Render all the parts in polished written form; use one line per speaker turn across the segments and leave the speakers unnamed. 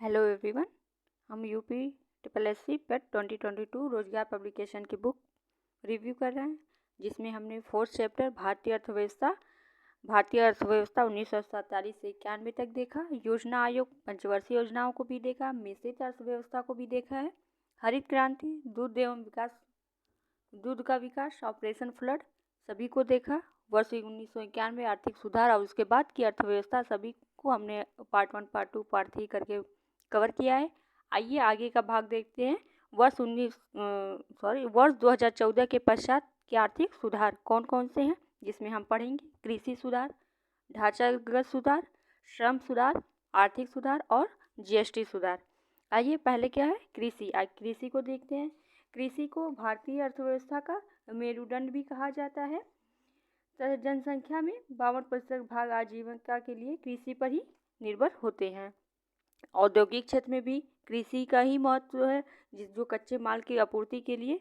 Hello everyone, हम UP triple S C पेट 2022 रोजगार publication की बुक रिव्यू कर रहे हैं, जिसमें हमने फोर्थ चैप्टर भारतीय अर्थव्यवस्था 1947 से 91 तक देखा। योजना आयोग पंचवर्षीय योजनाओं को भी देखा, मिश्रित अर्थव्यवस्था को भी देखा है, हरित क्रांति, दूध का विकास, ऑपरेशन फ्लड सभी को देखा। वर्ष 1991 आर्थिक सुधार और उसके बाद की अर्थव्यवस्था सभी को हमने पार्ट 1, पार्ट 2, पार्ट 3 करके कवर किया है। आइए आगे का भाग देखते हैं। वर्ष 2014 के पश्चात के आर्थिक सुधार कौन कौन से हैं, जिसमें हम पढ़ेंगे कृषि सुधार, ढांचागत सुधार, श्रम सुधार, आर्थिक सुधार और जीएसटी सुधार। आइए पहले क्या है कृषि। आज कृषि को देखते हैं। कृषि को भारतीय अर्थव्यवस्था का मेरुदंड भी कहा जाता है। जनसंख्या में 52% भाग आजीविका के लिए कृषि पर ही निर्भर होते हैं। औद्योगिक क्षेत्र में भी कृषि का ही महत्व है, जो कच्चे माल की आपूर्ति के लिए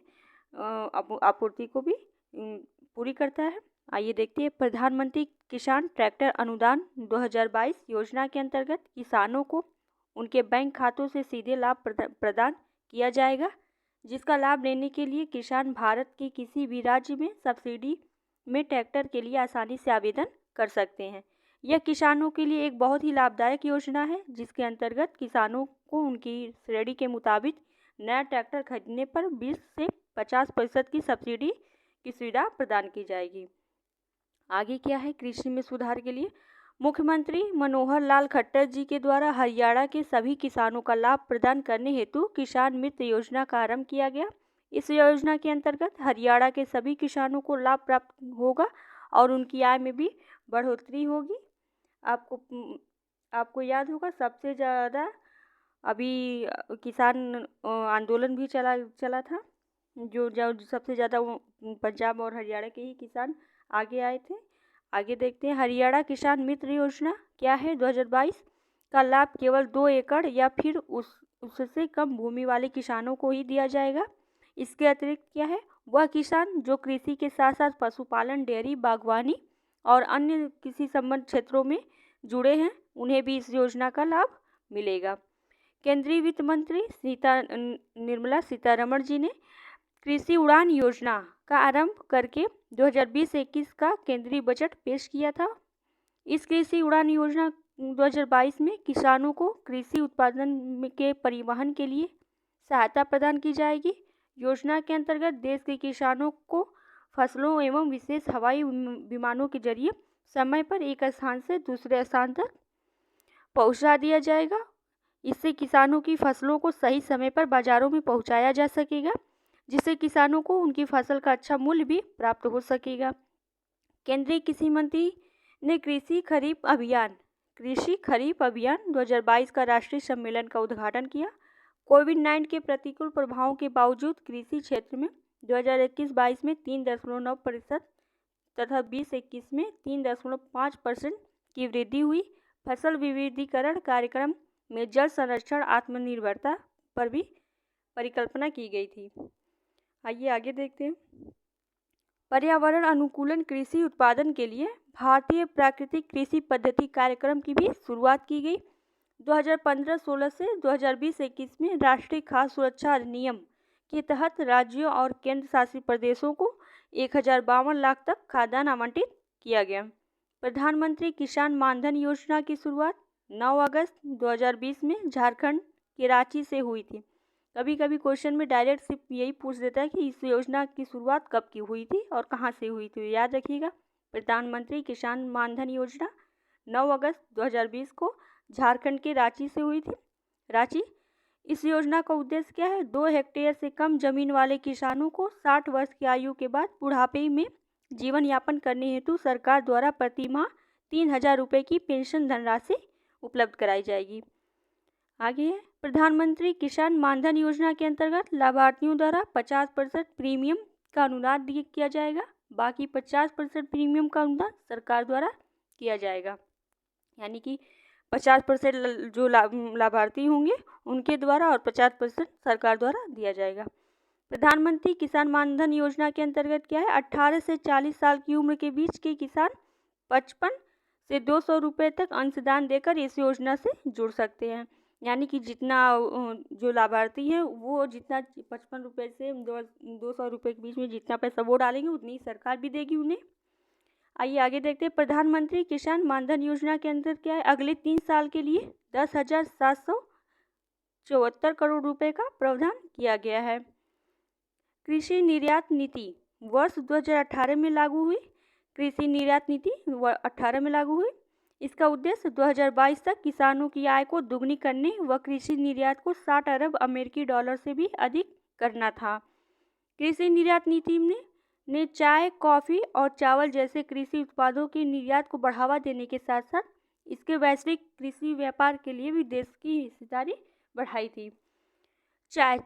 आपूर्ति को भी पूरी करता है। आइए देखते हैं। प्रधानमंत्री किसान ट्रैक्टर अनुदान 2022 योजना के अंतर्गत किसानों को उनके बैंक खातों से सीधे लाभ प्रदान किया जाएगा, जिसका लाभ लेने के लिए किसान भारत के किसी भी राज्य में सब्सिडी में ट्रैक्टर के लिए आसानी से आवेदन कर सकते हैं। यह किसानों के लिए एक बहुत ही लाभदायक योजना है, जिसके अंतर्गत किसानों को उनकी श्रेणी के मुताबिक नया ट्रैक्टर खरीदने पर 20 से 50% की सब्सिडी की सुविधा प्रदान की जाएगी। आगे क्या है कृषि में सुधार के लिए मुख्यमंत्री मनोहर लाल खट्टर जी के द्वारा हरियाणा के सभी किसानों का लाभ प्रदान करने हेतु किसान मित्र योजना का आरंभ किया गया। इस योजना के अंतर्गत हरियाणा के सभी किसानों को लाभ प्राप्त होगा और उनकी आय में भी बढ़ोतरी होगी। आपको याद होगा सबसे ज़्यादा अभी किसान आंदोलन भी चला था, जो सबसे ज़्यादा पंजाब और हरियाणा के ही किसान आगे आए थे। आगे देखते हैं हरियाणा किसान मित्र योजना क्या है। 2022 का लाभ केवल 2 एकड़ या फिर उससे कम भूमि वाले किसानों को ही दिया जाएगा। इसके अतिरिक्त क्या है, वह किसान जो कृषि के साथ साथ पशुपालन, डेयरी, बागवानी और अन्य किसी संबंध क्षेत्रों में जुड़े हैं, उन्हें भी इस योजना का लाभ मिलेगा। केंद्रीय वित्त मंत्री निर्मला सीतारमण जी ने कृषि उड़ान योजना का आरंभ करके 2020-21 का केंद्रीय बजट पेश किया था। इस कृषि उड़ान योजना 2022 में किसानों को कृषि उत्पादन के परिवहन के लिए सहायता प्रदान की जाएगी। योजना के अंतर्गत देश के किसानों को फसलों एवं विशेष हवाई विमानों के जरिए समय पर एक स्थान से दूसरे स्थान तक पहुंचा दिया जाएगा। इससे किसानों की फसलों को सही समय पर बाजारों में पहुंचाया जा सकेगा, जिससे किसानों को उनकी फसल का अच्छा मूल्य भी प्राप्त हो सकेगा। केंद्रीय कृषि मंत्री ने कृषि खरीफ अभियान 2022 का राष्ट्रीय सम्मेलन का उद्घाटन किया। कोविड-19 के प्रतिकूल प्रभावों के बावजूद कृषि क्षेत्र में 2021-22 में 3.9% तथा 20-21 में 3.5% की वृद्धि हुई। फसल विविधीकरण कार्यक्रम में जल संरक्षण आत्मनिर्भरता पर भी परिकल्पना की गई थी। आइए आगे देखते हैं। पर्यावरण अनुकूलन कृषि उत्पादन के लिए भारतीय प्राकृतिक कृषि पद्धति कार्यक्रम की भी शुरुआत की गई। 2015-16 से 2020-21 में राष्ट्रीय खाद्य सुरक्षा अधिनियम के तहत राज्यों और केंद्र शासित प्रदेशों को 1052 लाख तक खाद्यान्न आवंटित किया गया। प्रधानमंत्री किसान मानधन योजना की शुरुआत 9 अगस्त 2020 में झारखंड के रांची से हुई थी। कभी कभी क्वेश्चन में डायरेक्ट सिर्फ यही पूछ देता है कि इस योजना की शुरुआत कब की हुई थी और कहाँ से हुई थी। याद रखिएगा, प्रधानमंत्री किसान मानधन योजना 9 अगस्त 2020 को झारखंड के रांची से हुई थी। रांची। इस योजना का उद्देश्य क्या है, 2 हेक्टेयर से कम जमीन वाले किसानों को 60 वर्ष की आयु के बाद बुढ़ापे में जीवन यापन करने हेतु सरकार द्वारा प्रति माह 3000 रुपये की पेंशन धनराशि उपलब्ध कराई जाएगी। आगे है प्रधानमंत्री किसान मानधन योजना के अंतर्गत लाभार्थियों द्वारा 50% प्रीमियम का अनुदान किया जाएगा। बाकी 50% प्रीमियम का अनुदान सरकार द्वारा किया जाएगा, यानी कि 50% जो लाभार्थी होंगे उनके द्वारा और 50% सरकार द्वारा दिया जाएगा। प्रधानमंत्री किसान मानधन योजना के अंतर्गत क्या है, 18 से 40 साल की उम्र के बीच के किसान 55 से 200 रुपये तक अंशदान देकर इस योजना से जुड़ सकते हैं। यानी कि जितना जो लाभार्थी हैं वो जितना 55 रुपये से 200 रुपये के बीच में जितना पैसा वो डालेंगे उतनी सरकार भी देगी उन्हें। आइए आगे देखते हैं। प्रधानमंत्री किसान मानधन योजना के अंदर क्या है, अगले 3 साल के लिए 10,774 करोड़ रुपए का प्रावधान किया गया है। कृषि निर्यात नीति वर्ष 2018 में लागू हुई। कृषि निर्यात नीति 18 में लागू हुई। इसका उद्देश्य 2022 तक किसानों की आय को दुगनी करने व कृषि निर्यात को 60 अरब अमेरिकी डॉलर से भी अधिक करना था। कृषि निर्यात नीति ने चाय, कॉफ़ी और चावल जैसे कृषि उत्पादों के निर्यात को बढ़ावा देने के साथ साथ इसके वैश्विक कृषि व्यापार के लिए भी देश की हिस्सेदारी बढ़ाई थी। चाय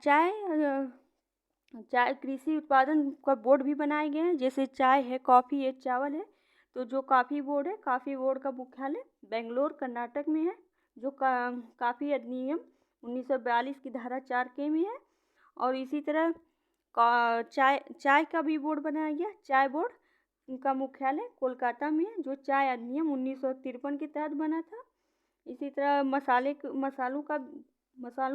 कृषि उत्पादन का बोर्ड भी बनाए गए हैं, जैसे चाय है, कॉफ़ी है, चावल है। तो जो कॉफ़ी बोर्ड है, कॉफ़ी बोर्ड का मुख्यालय बेंगलोर कर्नाटक में है। जो कॉफ़ी अधिनियम 1942 की धारा 4 के में है। और इसी तरह चाय का भी बोर्ड बनाया गया। चाय बोर्ड का मुख्यालय कोलकाता में है, जो चाय अधिनियम 1953 के तहत बना था। इसी तरह मसालों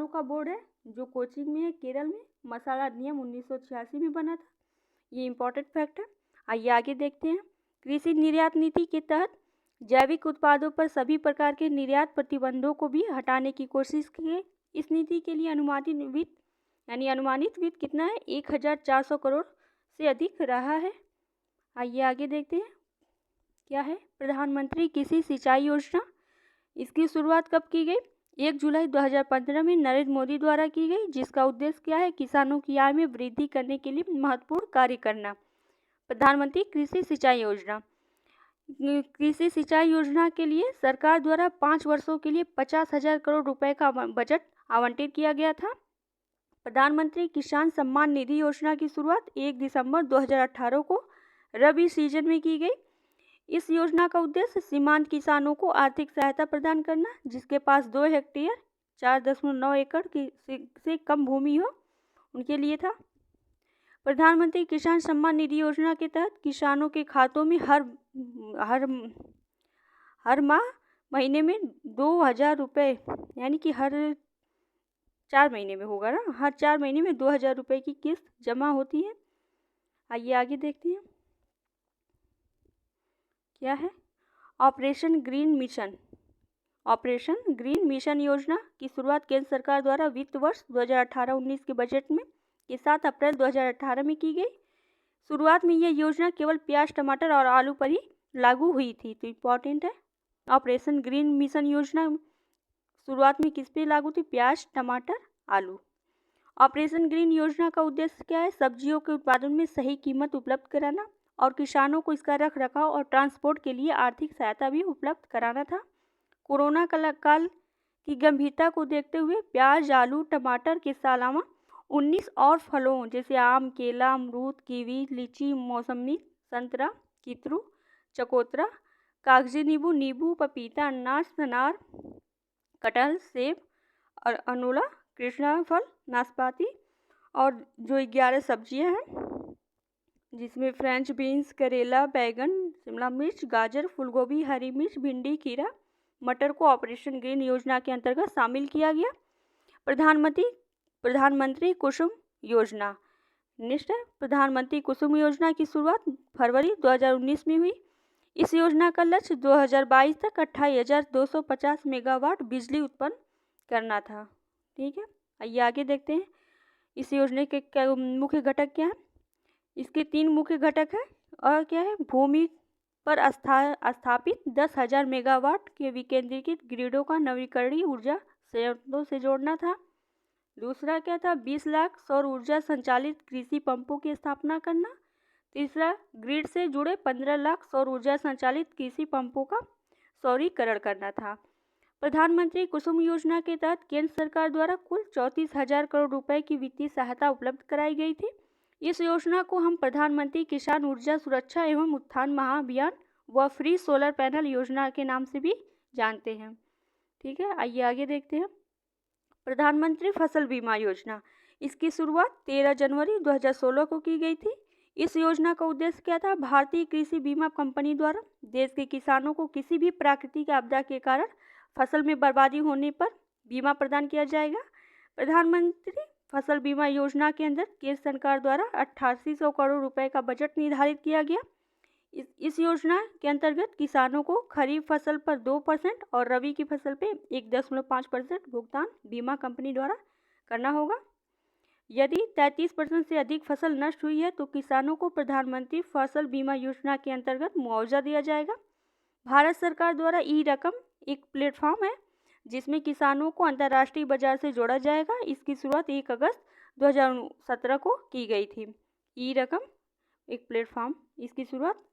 का बोर्ड है, जो कोचीन में है, केरल में। मसाला अधिनियम 1986 में बना था। ये इम्पोर्टेंट फैक्ट है। आइए आगे देखते हैं। कृषि निर्यात नीति के तहत जैविक उत्पादों पर सभी प्रकार के निर्यात प्रतिबंधों को भी हटाने की कोशिश की है। इस नीति के लिए अनुमानित वित्त कितना है, 1,400 करोड़ से अधिक रहा है। आइए आगे देखते हैं क्या है प्रधानमंत्री कृषि सिंचाई योजना। इसकी शुरुआत कब की गई? 1 जुलाई 2015 में नरेंद्र मोदी द्वारा की गई, जिसका उद्देश्य क्या है, किसानों की आय में वृद्धि करने के लिए महत्वपूर्ण कार्य करना। प्रधानमंत्री कृषि सिंचाई योजना। कृषि सिंचाई योजना के लिए सरकार द्वारा 5 वर्षों के लिए 50,000 करोड़ रुपए का बजट आवंटित किया गया था। प्रधानमंत्री किसान सम्मान निधि योजना की शुरुआत 1 दिसंबर 2018 को रबी सीजन में की गई। इस योजना का उद्देश्य सीमांत किसानों को आर्थिक सहायता प्रदान करना, जिसके पास 2 हेक्टेयर 4.9 एकड़ से कम भूमि हो, उनके लिए था। प्रधानमंत्री किसान सम्मान निधि योजना के तहत किसानों के खातों में हर महीने में 2,000 रुपये, यानी कि हर 4 महीने में होगा ना, हर 4 महीने में 2,000 रुपये की किस्त जमा होती है। आइए आगे देखते हैं क्या है ऑपरेशन ग्रीन मिशन योजना की शुरुआत केंद्र सरकार द्वारा वित्त वर्ष 2018-19 के बजट में 7 अप्रैल 2018 में की गई। शुरुआत में यह योजना केवल प्याज, टमाटर और आलू पर ही लागू हुई थी। तो इम्पॉर्टेंट है, ऑपरेशन ग्रीन मिशन योजना शुरुआत में किस पे लागू थी? प्याज, टमाटर, आलू। ऑपरेशन ग्रीन योजना का उद्देश्य क्या है? सब्जियों के उत्पादन में सही कीमत उपलब्ध कराना और किसानों को इसका रख रखाव और ट्रांसपोर्ट के लिए आर्थिक सहायता भी उपलब्ध कराना था। कोरोना काल की गंभीरता को देखते हुए प्याज, आलू, टमाटर के अलावा 19 और फलों जैसे आम, केला, अमरूद, कीवी, लीची, मौसमी, संतरा, कितरू, चकोतरा, कागजी नींबू, पपीता, अनार, कटहल, सेब और अनोला, कृष्णा फल, नाशपाती और जो 11 सब्जियां हैं, जिसमें फ्रेंच बीन्स, करेला, बैगन, शिमला मिर्च, गाजर, फूलगोभी, हरी मिर्च, भिंडी, खीरा, मटर को ऑपरेशन ग्रीन योजना के अंतर्गत शामिल किया गया। प्रधानमंत्री कुसुम योजना। नेक्स्ट है प्रधानमंत्री कुसुम योजना की शुरुआत फरवरी 2019 में हुई। इस योजना का लक्ष्य 2022 तक 28,250 मेगावाट बिजली उत्पन्न करना था। ठीक है, आइए आगे देखते हैं इस योजना के मुख्य घटक क्या है। इसके 3 मुख्य घटक है और क्या है, भूमि पर स्थापित 10,000 मेगावाट के विकेंद्रीकृत ग्रिडों का नवीकरणीय ऊर्जा संयंत्रों से जोड़ना था। दूसरा क्या था, 20 लाख सौर ऊर्जा संचालित कृषि पंपों की स्थापना करना। तीसरा, ग्रिड से जुड़े 15 लाख सौर ऊर्जा संचालित कृषि पंपों का सौरीकरण करना था। प्रधानमंत्री कुसुम योजना के तहत केंद्र सरकार द्वारा कुल 34,000 करोड़ रुपए की वित्तीय सहायता उपलब्ध कराई गई थी। इस योजना को हम प्रधानमंत्री किसान ऊर्जा सुरक्षा एवं उत्थान महाअभियान व फ्री सोलर पैनल योजना के नाम से भी जानते हैं। ठीक है, आइए आगे देखते हैं प्रधानमंत्री फसल बीमा योजना। इसकी शुरुआत 13 जनवरी 2016 को की गई थी। इस योजना का उद्देश्य क्या था? भारतीय कृषि बीमा कंपनी द्वारा देश के किसानों को किसी भी प्राकृतिक आपदा के कारण फसल में बर्बादी होने पर बीमा प्रदान किया जाएगा। प्रधानमंत्री फसल बीमा योजना के अंदर केंद्र सरकार द्वारा 8800 करोड़ रुपए का बजट निर्धारित किया गया। इस योजना के अंतर्गत किसानों को खरीफ फसल पर 2% और रबी की फसल पे 1.5% भुगतान बीमा कंपनी द्वारा करना होगा। यदि 33% से अधिक फसल नष्ट हुई है तो किसानों को प्रधानमंत्री फसल बीमा योजना के अंतर्गत मुआवजा दिया जाएगा। भारत सरकार द्वारा ई रकम एक प्लेटफॉर्म है जिसमें किसानों को अंतर्राष्ट्रीय बाजार से जोड़ा जाएगा। इसकी शुरुआत 1 अगस्त 2017 को की गई थी। ई रकम एक प्लेटफॉर्म, इसकी शुरुआत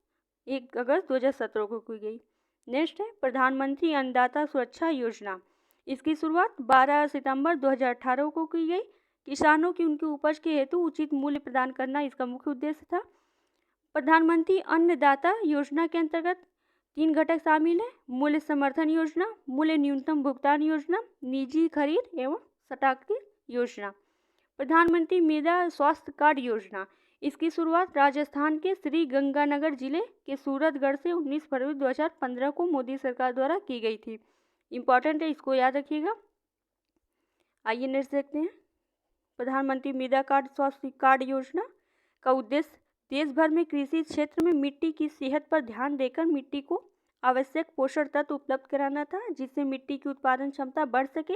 1 अगस्त 2017 को की गई। नेक्स्ट है प्रधानमंत्री अन्नदाता सुरक्षा योजना। इसकी शुरुआत 12 सितंबर 2018 को की गई। किसानों की उनकी उपज के हेतु उचित मूल्य प्रदान करना इसका मुख्य उद्देश्य था। प्रधानमंत्री अन्नदाता योजना के अंतर्गत 3 घटक शामिल हैं: मूल्य समर्थन योजना, मूल्य न्यूनतम भुगतान योजना, निजी खरीद एवं सटाक्षर योजना। प्रधानमंत्री मृदा स्वास्थ्य कार्ड योजना। इसकी शुरुआत राजस्थान के श्री गंगानगर जिले के सूरतगढ़ से 19 फरवरी 2015 को मोदी सरकार द्वारा की गई थी। इम्पॉर्टेंट है, इसको याद रखिएगा। आइए नेक्स्ट देखते हैं। प्रधानमंत्री मृदा स्वास्थ्य कार्ड योजना का उद्देश्य देश भर में कृषि क्षेत्र में मिट्टी की सेहत पर ध्यान देकर मिट्टी को आवश्यक पोषण तत्व उपलब्ध कराना था, जिससे मिट्टी की उत्पादन क्षमता बढ़ सके।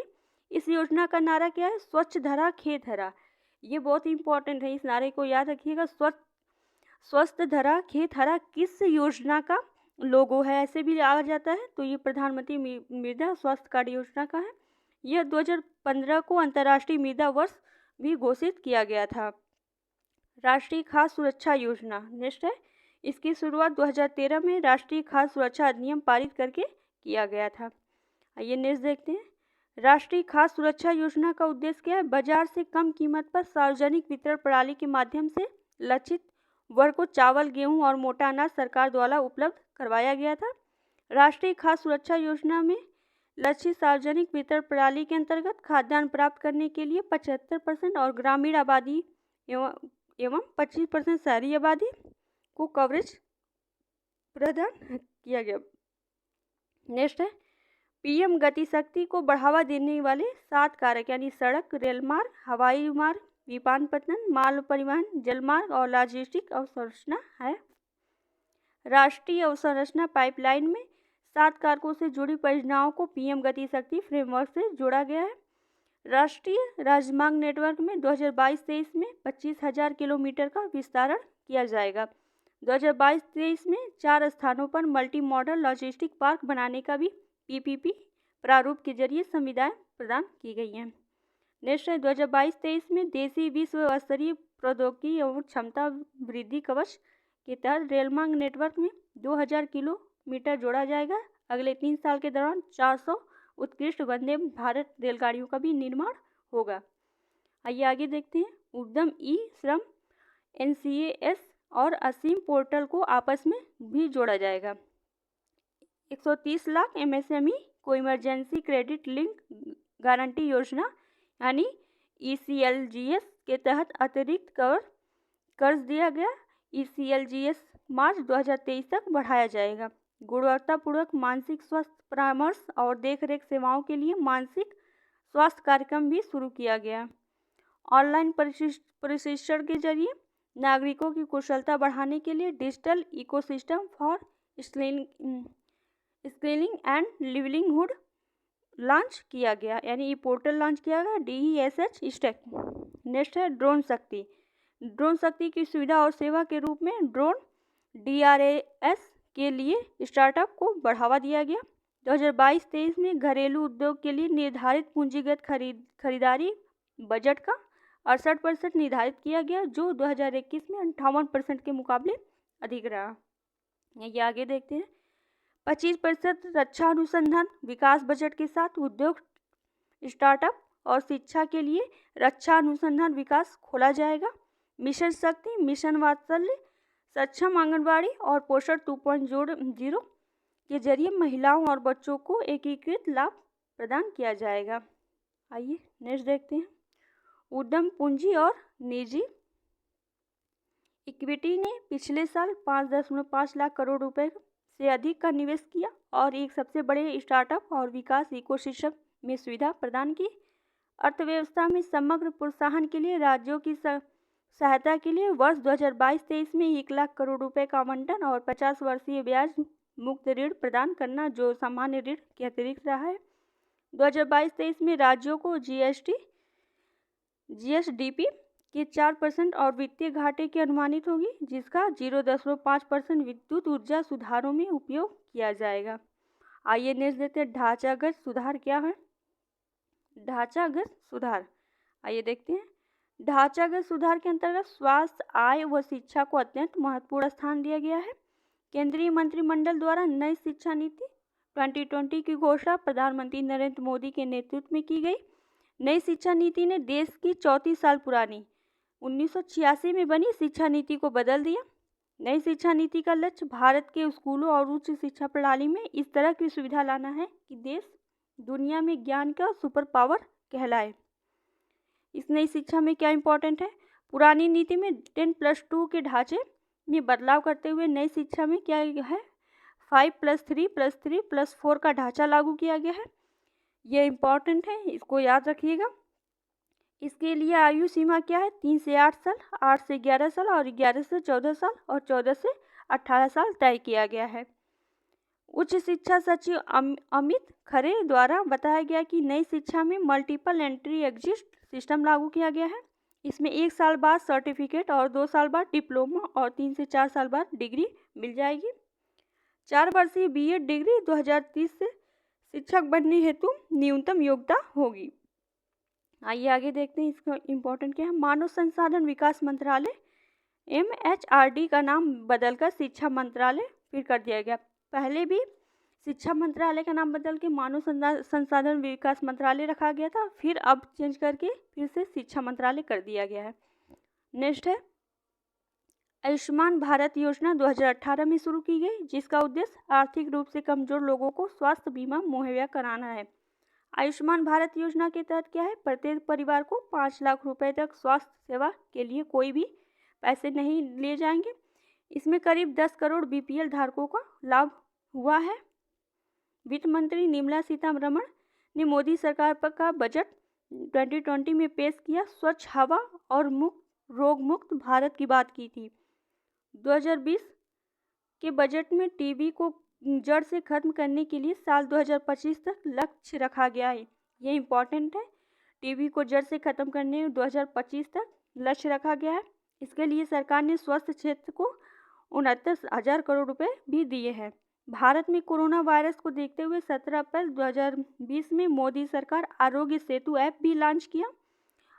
इस योजना का नारा क्या है? स्वच्छ धरा खेत हरा। ये बहुत इंपॉर्टेंट है, इस नारे को याद रखिएगा। स्वस्थ धरा खेत हरा किस योजना का लोगो है, ऐसे भी आ जाता है, तो ये प्रधानमंत्री मृदा स्वास्थ्य कार्ड योजना का है। यह 2015 को अंतर्राष्ट्रीय मृदा वर्ष भी घोषित किया गया था। राष्ट्रीय खाद्य सुरक्षा योजना नेक्स्ट है। इसकी शुरुआत 2013 में राष्ट्रीय खाद्य सुरक्षा अधिनियम पारित करके किया गया था। आइए नेक्स्ट देखते हैं। राष्ट्रीय खाद्य सुरक्षा योजना का उद्देश्य क्या है? बाजार से कम कीमत पर सार्वजनिक वितरण प्रणाली के माध्यम से लक्षित वर्ग को चावल, गेहूं और मोटा अनाज सरकार द्वारा उपलब्ध करवाया गया था। राष्ट्रीय खाद्य सुरक्षा योजना में लक्षित सार्वजनिक वितरण प्रणाली के अंतर्गत खाद्यान्न प्राप्त करने के लिए 75% और ग्रामीण आबादी एवं 25% शहरी आबादी को कवरेज प्रदान किया गया। नेक्स्ट है पीएम गति शक्ति को बढ़ावा देने वाले 7 कारक यानी सड़क, रेल मार्ग, हवाई मार्ग, विमानपत्तन, माल परिवहन, जलमार्ग और लॉजिस्टिक अवसंरचना है। राष्ट्रीय अवसंरचना पाइपलाइन में 7 कारकों से जुड़ी परियोजनाओं को पीएम गति शक्ति फ्रेमवर्क से जोड़ा गया है। राष्ट्रीय राजमार्ग नेटवर्क में 2022-23 में 25,000 किलोमीटर का विस्तारण किया जाएगा। 2022-23 में 4 स्थानों पर मल्टी मॉडल लॉजिस्टिक पार्क बनाने का भी पीपीपी प्रारूप के जरिए सुविधाएं प्रदान की गई हैं। नेक्स्ट है 2022-23 में देशी विश्व स्तरीय प्रौद्योगिकी एवं क्षमता वृद्धि कवच के तहत रेल मार्ग नेटवर्क में 2000 किलोमीटर जोड़ा जाएगा। अगले 3 साल के दौरान 400 उत्कृष्ट वंदे भारत रेलगाड़ियों का भी निर्माण होगा। आइए आगे देखते हैं। उद्यम ई श्रम, NCAS और असीम पोर्टल को आपस में भी जोड़ा जाएगा। 130 लाख MSME को इमरजेंसी क्रेडिट लिंक गारंटी योजना यानी ECLGS के तहत अतिरिक्त कर्ज दिया गया। ECLGS मार्च 2023 तक बढ़ाया जाएगा। गुणवत्तापूर्वक मानसिक स्वास्थ्य परामर्श और देखरेख सेवाओं के लिए मानसिक स्वास्थ्य कार्यक्रम भी शुरू किया गया। ऑनलाइन प्रशिक्षण के जरिए नागरिकों की कुशलता बढ़ाने के लिए digital ecosystem for skilling and livelihood launch किया गया, यानी ये पोर्टल लॉन्च किया गया DESH स्टेक। नेक्स्ट है ड्रोन शक्ति। ड्रोन शक्ति की सुविधा और सेवा के रूप में ड्रोन DRAS के लिए स्टार्टअप को बढ़ावा दिया गया। 2022-23 में घरेलू उद्योग के लिए निर्धारित पूंजीगत खरीदारी बजट का 68% निर्धारित किया गया, जो 2021 में 58% के मुकाबले अधिक रहा। ये आगे देखते हैं। 25% रक्षा अनुसंधान विकास बजट के साथ उद्योग, स्टार्टअप और शिक्षा के लिए रक्षा अनुसंधान विकास खोला जाएगा। मिशन शक्ति, मिशन वात्सल्य, सक्षम आंगनबाड़ी और पोषण 2.0 के जरिए महिलाओं और बच्चों को एकीकृत लाभ प्रदान किया जाएगा। आइए नेक्स्ट देखते हैं। उद्यम पूंजी और निजी इक्विटी ने पिछले साल 5.5 लाख करोड़ रुपए से अधिक का निवेश किया और एक सबसे बड़े स्टार्टअप और विकास इकोसिस्टम में सुविधा प्रदान की। अर्थव्यवस्था में समग्र प्रोत्साहन के लिए राज्यों की सहायता के लिए वर्ष 2022-23 में 1 लाख करोड़ रुपए का आवंटन और 50 वर्षीय ब्याज मुक्त ऋण प्रदान करना, जो सामान्य ऋण के अतिरिक्त रहा है। 2022-23 में राज्यों को जीएसडीपी के 4% और वित्तीय घाटे की अनुमानित होगी, जिसका 0.5% विद्युत ऊर्जा सुधारों में उपयोग किया जाएगा। आइए नेक्स्ट देखते हैं, ढांचागत सुधार क्या है। ढांचागत सुधार, आइए देखते हैं। ढांचागत सुधार के अंतर्गत स्वास्थ्य, आय व शिक्षा को अत्यंत महत्वपूर्ण स्थान दिया गया है। केंद्रीय मंत्रिमंडल द्वारा नई शिक्षा नीति 2020 की घोषणा प्रधानमंत्री नरेंद्र मोदी के नेतृत्व में की गई। नई शिक्षा नीति ने देश की 34 साल पुरानी 1986 में बनी शिक्षा नीति को बदल दिया। नई शिक्षा नीति का लक्ष्य भारत के स्कूलों और उच्च शिक्षा प्रणाली में इस तरह की सुविधा लाना है कि देश दुनिया में ज्ञान का सुपर पावर कहलाए। इस नई शिक्षा में क्या इंपॉर्टेंट है? पुरानी नीति में 10+2 के ढांचे में बदलाव करते हुए नई शिक्षा में क्या है, 5+3+3+4 का ढांचा लागू किया गया है। ये इंपॉर्टेंट है, इसको याद रखिएगा। इसके लिए आयु सीमा क्या है? 3 से 8 साल, 8 से 11 साल और 11 से 14 साल और 14 से 18 साल तय किया गया है। उच्च शिक्षा सचिव अमित खरे द्वारा बताया गया कि नई शिक्षा में मल्टीपल एंट्री एग्जिट सिस्टम लागू किया गया है। इसमें 1 साल बाद सर्टिफिकेट और 2 साल बाद डिप्लोमा और 3 से 4 साल बाद डिग्री मिल जाएगी। 4 वर्षीय बीएड डिग्री 2030 से शिक्षक बनने हेतु न्यूनतम योग्यता होगी। आइए आगे देखते हैं, इसका इम्पोर्टेंट क्या है। मानव संसाधन विकास मंत्रालय MHRD का नाम बदलकर शिक्षा मंत्रालय फिर कर दिया गया। पहले भी शिक्षा मंत्रालय का नाम बदल के मानव संसाधन विकास मंत्रालय रखा गया था, फिर अब चेंज करके फिर से शिक्षा मंत्रालय कर दिया गया है। नेक्स्ट है, आयुष्मान भारत योजना 2018 में शुरू की गई, जिसका उद्देश्य आर्थिक रूप से कमजोर लोगों को स्वास्थ्य बीमा मुहैया कराना है। आयुष्मान भारत योजना के तहत क्या है, प्रत्येक परिवार को 5 लाख रुपए तक स्वास्थ्य सेवा के लिए कोई भी पैसे नहीं लिए जाएंगे। इसमें करीब 10 करोड़ बीपीएल धारकों का लाभ हुआ है। वित्त मंत्री निर्मला सीतारमण ने मोदी सरकार पर का बजट 2020 में पेश किया स्वच्छ हवा और रोग मुक्त भारत की बात की थी। 2020 के बजट में टीबी को जड़ से खत्म करने के लिए साल 2025 तक लक्ष्य रखा गया है। ये इम्पोर्टेंट है, टीबी को जड़ से खत्म करने 2025 तक लक्ष्य रखा गया है। इसके लिए सरकार ने स्वास्थ्य क्षेत्र को 69,000 करोड़ रुपए भी दिए हैं। भारत में कोरोना वायरस को देखते हुए 17 अप्रैल 2020 में मोदी सरकार आरोग्य सेतु ऐप भी लॉन्च किया।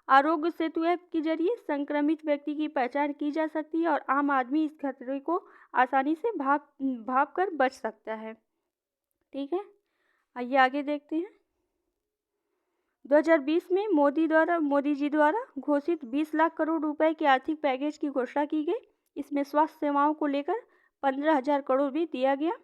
आरोग्य सेतु ऐप के जरिए संक्रमित व्यक्ति की पहचान की जा सकती है और आम आदमी इस खतरे को आसानी से भाप कर बच सकता है। ठीक है, आइए आगे देखते हैं। 2020 में मोदी जी द्वारा घोषित 20 लाख करोड़ रुपए के आर्थिक पैकेज की घोषणा की गई। इसमें स्वास्थ्य सेवाओं को लेकर 15,000 करोड़ भी दिया गया।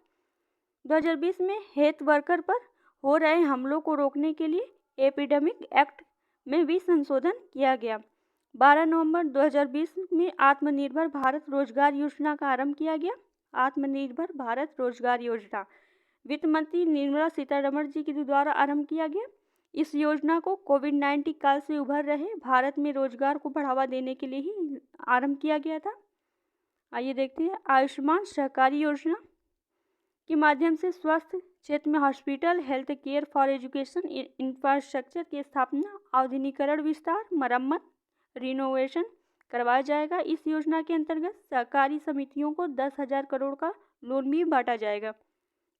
2020 में हेल्थ वर्कर पर हो रहे हमलों को रोकने के लिए एपिडेमिक एक्ट में भी संशोधन किया गया। 12 नवंबर 2020 में आत्मनिर्भर भारत रोजगार योजना का आरंभ किया गया। आत्मनिर्भर भारत रोजगार योजना वित्त मंत्री निर्मला सीतारमण जी के द्वारा आरंभ किया गया। इस योजना को कोविड-19 काल से उभर रहे भारत में रोजगार को बढ़ावा देने के लिए ही आरंभ किया गया था। आइए देखते हैं, आयुष्मान सहकारी योजना के माध्यम से स्वास्थ्य क्षेत्र में hospital, health care for education infrastructure की स्थापना, आधुनिकीकरण, विस्तार, मरम्मत, रिनोवेशन करवाया जाएगा। इस योजना के अंतर्गत सहकारी समितियों को 10,000 करोड़ का लोन भी बांटा जाएगा।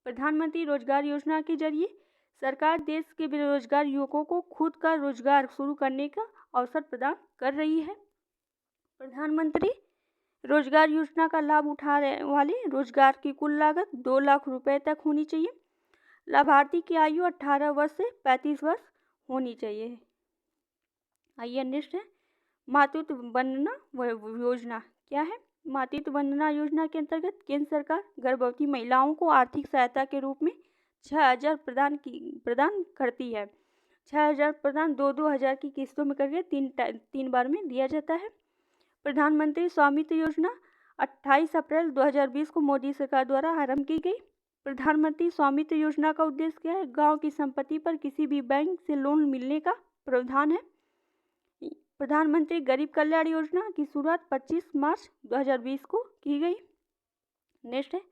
प्रधानमंत्री रोजगार योजना के जरिए सरकार देश के बेरोजगार युवकों को खुद का रोजगार शुरू करने का अवसर प्रदान कर रही है। प्रधानमंत्री रोजगार योजना का लाभ उठाने वाले रोजगार की कुल लागत 2 लाख रुपए तक होनी चाहिए। लाभार्थी की आयु 18 वर्ष से 35 वर्ष होनी चाहिए। आइए नेक्स्ट है, मातृत्व वंदना योजना क्या है। मातृत्व वंदना योजना के अंतर्गत केंद्र सरकार गर्भवती महिलाओं को आर्थिक सहायता के रूप में 6,000 प्रदान करती है। 6,000 प्रदान 2-2 हज़ार की किस्तों में करके तीन बार में दिया जाता है। प्रधानमंत्री स्वामित्व योजना 28 अप्रैल 2020 को मोदी सरकार द्वारा आरंभ की गई। प्रधानमंत्री स्वामित्व योजना का उद्देश्य क्या है? गांव की संपत्ति पर किसी भी बैंक से लोन मिलने का प्रावधान है। प्रधानमंत्री गरीब कल्याण योजना की शुरुआत 25 मार्च 2020 को की गई। नेक्स्ट है,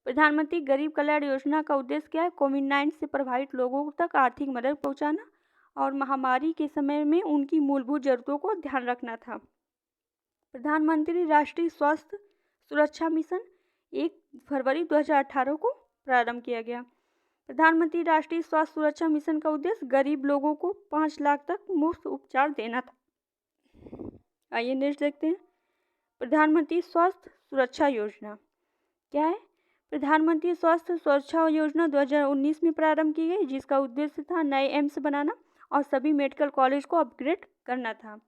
प्रधानमंत्री गरीब कल्याण योजना का उद्देश्य क्या है? कोविड-19 से प्रभावित लोगों तक आर्थिक मदद पहुंचाना और महामारी के समय में उनकी मूलभूत जरूरतों को ध्यान रखना था। प्रधानमंत्री राष्ट्रीय स्वास्थ्य सुरक्षा मिशन 1 फरवरी 2018 को प्रारंभ किया गया। प्रधानमंत्री राष्ट्रीय स्वास्थ्य सुरक्षा मिशन का उद्देश्य गरीब लोगों को 5 लाख तक मुफ्त उपचार देना था। आइए नेक्स्ट देखते हैं, प्रधानमंत्री स्वास्थ्य सुरक्षा योजना क्या है? प्रधानमंत्री स्वास्थ्य सुरक्षा योजना 2019 में प्रारंभ की गई, जिसका उद्देश्य था नए एम्स बनाना और सभी मेडिकल कॉलेज को अपग्रेड करना था।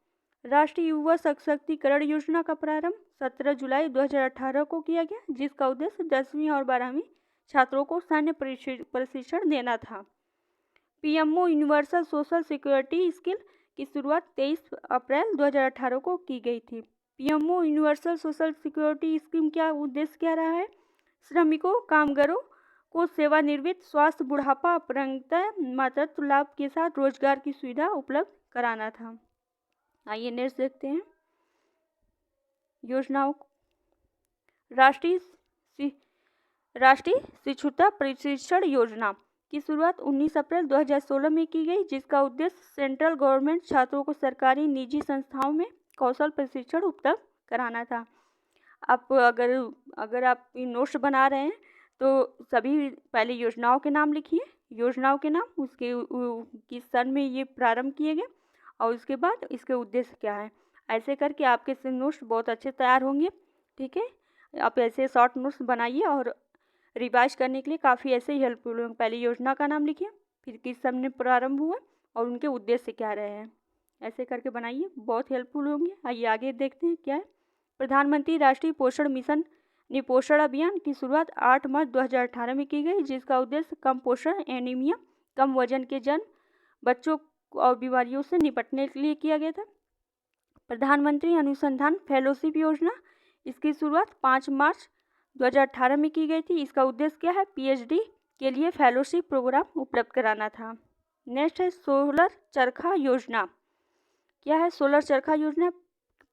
राष्ट्रीय युवा सशक्तिकरण योजना का प्रारंभ 17 जुलाई 2018 को किया गया, जिसका उद्देश्य 10वीं और 12वीं छात्रों को सैन्य प्रशिक्षण देना था। PMO universal social security scheme की शुरुआत 23 अप्रैल 2018 को की गई थी। PMO universal social security scheme का उद्देश्य क्या रहा है? श्रमिकों, कामगारों को सेवानिवृत्त, स्वास्थ्य, बुढ़ापा, अपंगता, मातृत्व लाभ के साथ रोजगार की सुविधा उपलब्ध कराना था। आइए नेक्स्ट देखते हैं योजनाओं। राष्ट्रीय शिक्षुता प्रशिक्षण योजना की शुरुआत 19 अप्रैल 2016 में की गई, जिसका उद्देश्य सेंट्रल गवर्नमेंट छात्रों को सरकारी निजी संस्थाओं में कौशल प्रशिक्षण उपलब्ध कराना था। आप अगर आप नोट्स बना रहे हैं तो सभी पहले योजनाओं के नाम लिखिए, योजनाओं के नाम, उसके किस सन में ये प्रारंभ किए गए और उसके बाद इसके उद्देश्य क्या है। ऐसे करके आपके नोट्स बहुत अच्छे तैयार होंगे। ठीक है, आप ऐसे शॉर्ट नोट्स बनाइए और रिवाइज करने के लिए काफ़ी ऐसे ही हेल्पफुल होंगे। पहले योजना का नाम लिखिए, फिर किस सन में प्रारंभ हुआ और उनके उद्देश्य क्या रहे हैं, ऐसे करके बनाइए, बहुत हेल्पफुल होंगे। आइए आगे देखते हैं क्या है। प्रधानमंत्री राष्ट्रीय पोषण मिशन निपोषण अभियान की शुरुआत 8 मार्च 2018 में की गई, जिसका उद्देश्य कम पोषण, एनीमिया, कम वजन के जन्म बच्चों और बीमारियों से निपटने के लिए किया गया था। प्रधानमंत्री अनुसंधान फेलोशिप योजना, इसकी शुरुआत 5 मार्च 2018 में की गई थी। इसका उद्देश्य क्या है? पीएचडी के लिए फेलोशिप प्रोग्राम उपलब्ध कराना था। नेक्स्ट है सोलर चरखा योजना क्या है? सोलर चरखा योजना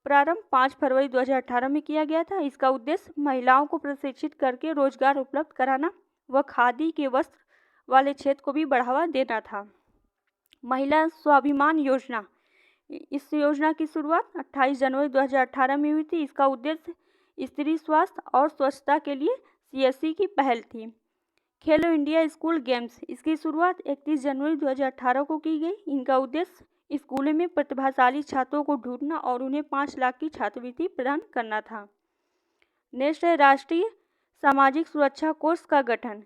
प्रारंभ 5 फरवरी 2018 में किया गया था। इसका उद्देश्य महिलाओं को प्रशिक्षित करके रोजगार उपलब्ध कराना व खादी के वस्त्र वाले क्षेत्र को भी बढ़ावा देना था। महिला स्वाभिमान योजना, इस योजना की शुरुआत 28 जनवरी 2018 में हुई थी। इसका उद्देश्य स्त्री स्वास्थ्य और स्वच्छता के लिए सीएससी की पहल थी। खेलो इंडिया स्कूल गेम्स, इसकी शुरुआत 31 जनवरी 2018 को की गई। इनका उद्देश्य स्कूलों में प्रतिभाशाली छात्रों को ढूंढना और उन्हें 5 लाख की छात्रवृत्ति प्रदान करना था। नेक्स्ट है राष्ट्रीय सामाजिक सुरक्षा कोष का गठन।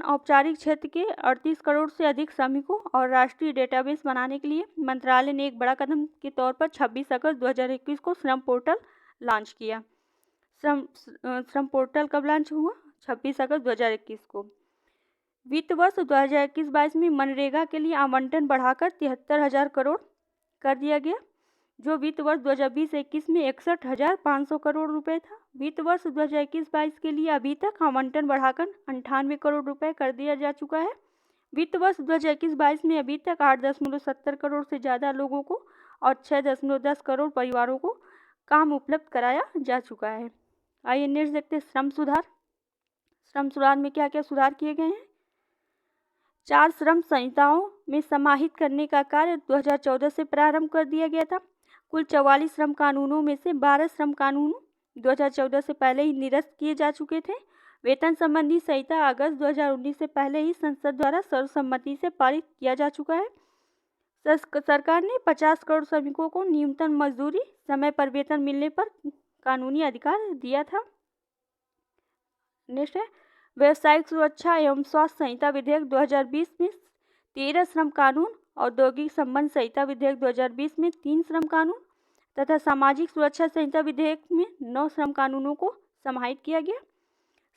औपचारिक क्षेत्र के 38 करोड़ से अधिक श्रमिकों और राष्ट्रीय डेटाबेस बनाने के लिए मंत्रालय ने एक बड़ा कदम के तौर पर 26 अगस्त 2021 को श्रम पोर्टल लॉन्च किया। श्रम पोर्टल कब लॉन्च हुआ? 26 अगस्त 2021 को। वित्त वर्ष 2021-22 में मनरेगा के लिए आवंटन बढ़ाकर 73,000 करोड़ कर दिया गया, जो वित्त वर्ष 2020-21 में 61,500 करोड़ रुपए था। वित्त वर्ष 2021-22 के लिए अभी तक आवंटन बढ़ाकर 98 करोड़ रुपए कर दिया जा चुका है। वित्त वर्ष 2021-22 में अभी तक 8.70 करोड़ से ज़्यादा लोगों को और 6.10 करोड़ परिवारों को काम उपलब्ध कराया जा चुका है। आइए नेक्स्ट देखते हैं श्रम सुधार। श्रम सुधार में क्या क्या सुधार किए गए हैं? 4 श्रम संहिताओं में समाहित करने का कार्य 2014 से प्रारंभ कर दिया गया था। कुल 44 श्रम कानूनों में से 12 श्रम कानून 2014 से पहले ही निरस्त किए जा चुके थे। वेतन संबंधी संहिता अगस्त 2019 से पहले ही संसद द्वारा सर्वसम्मति से पारित किया जा चुका है। सरकार ने 50 करोड़ श्रमिकों को न्यूनतम मजदूरी, समय पर वेतन मिलने पर कानूनी अधिकार दिया था। नेक्स्ट है व्यावसायिक सुरक्षा एवं स्वास्थ्य संहिता विधेयक 2020 में 13 श्रम कानून, औद्योगिक संबंध संहिता विधेयक 2020 में 3 श्रम कानून तथा सामाजिक सुरक्षा संहिता विधेयक में 9 श्रम कानूनों को समाहित किया गया।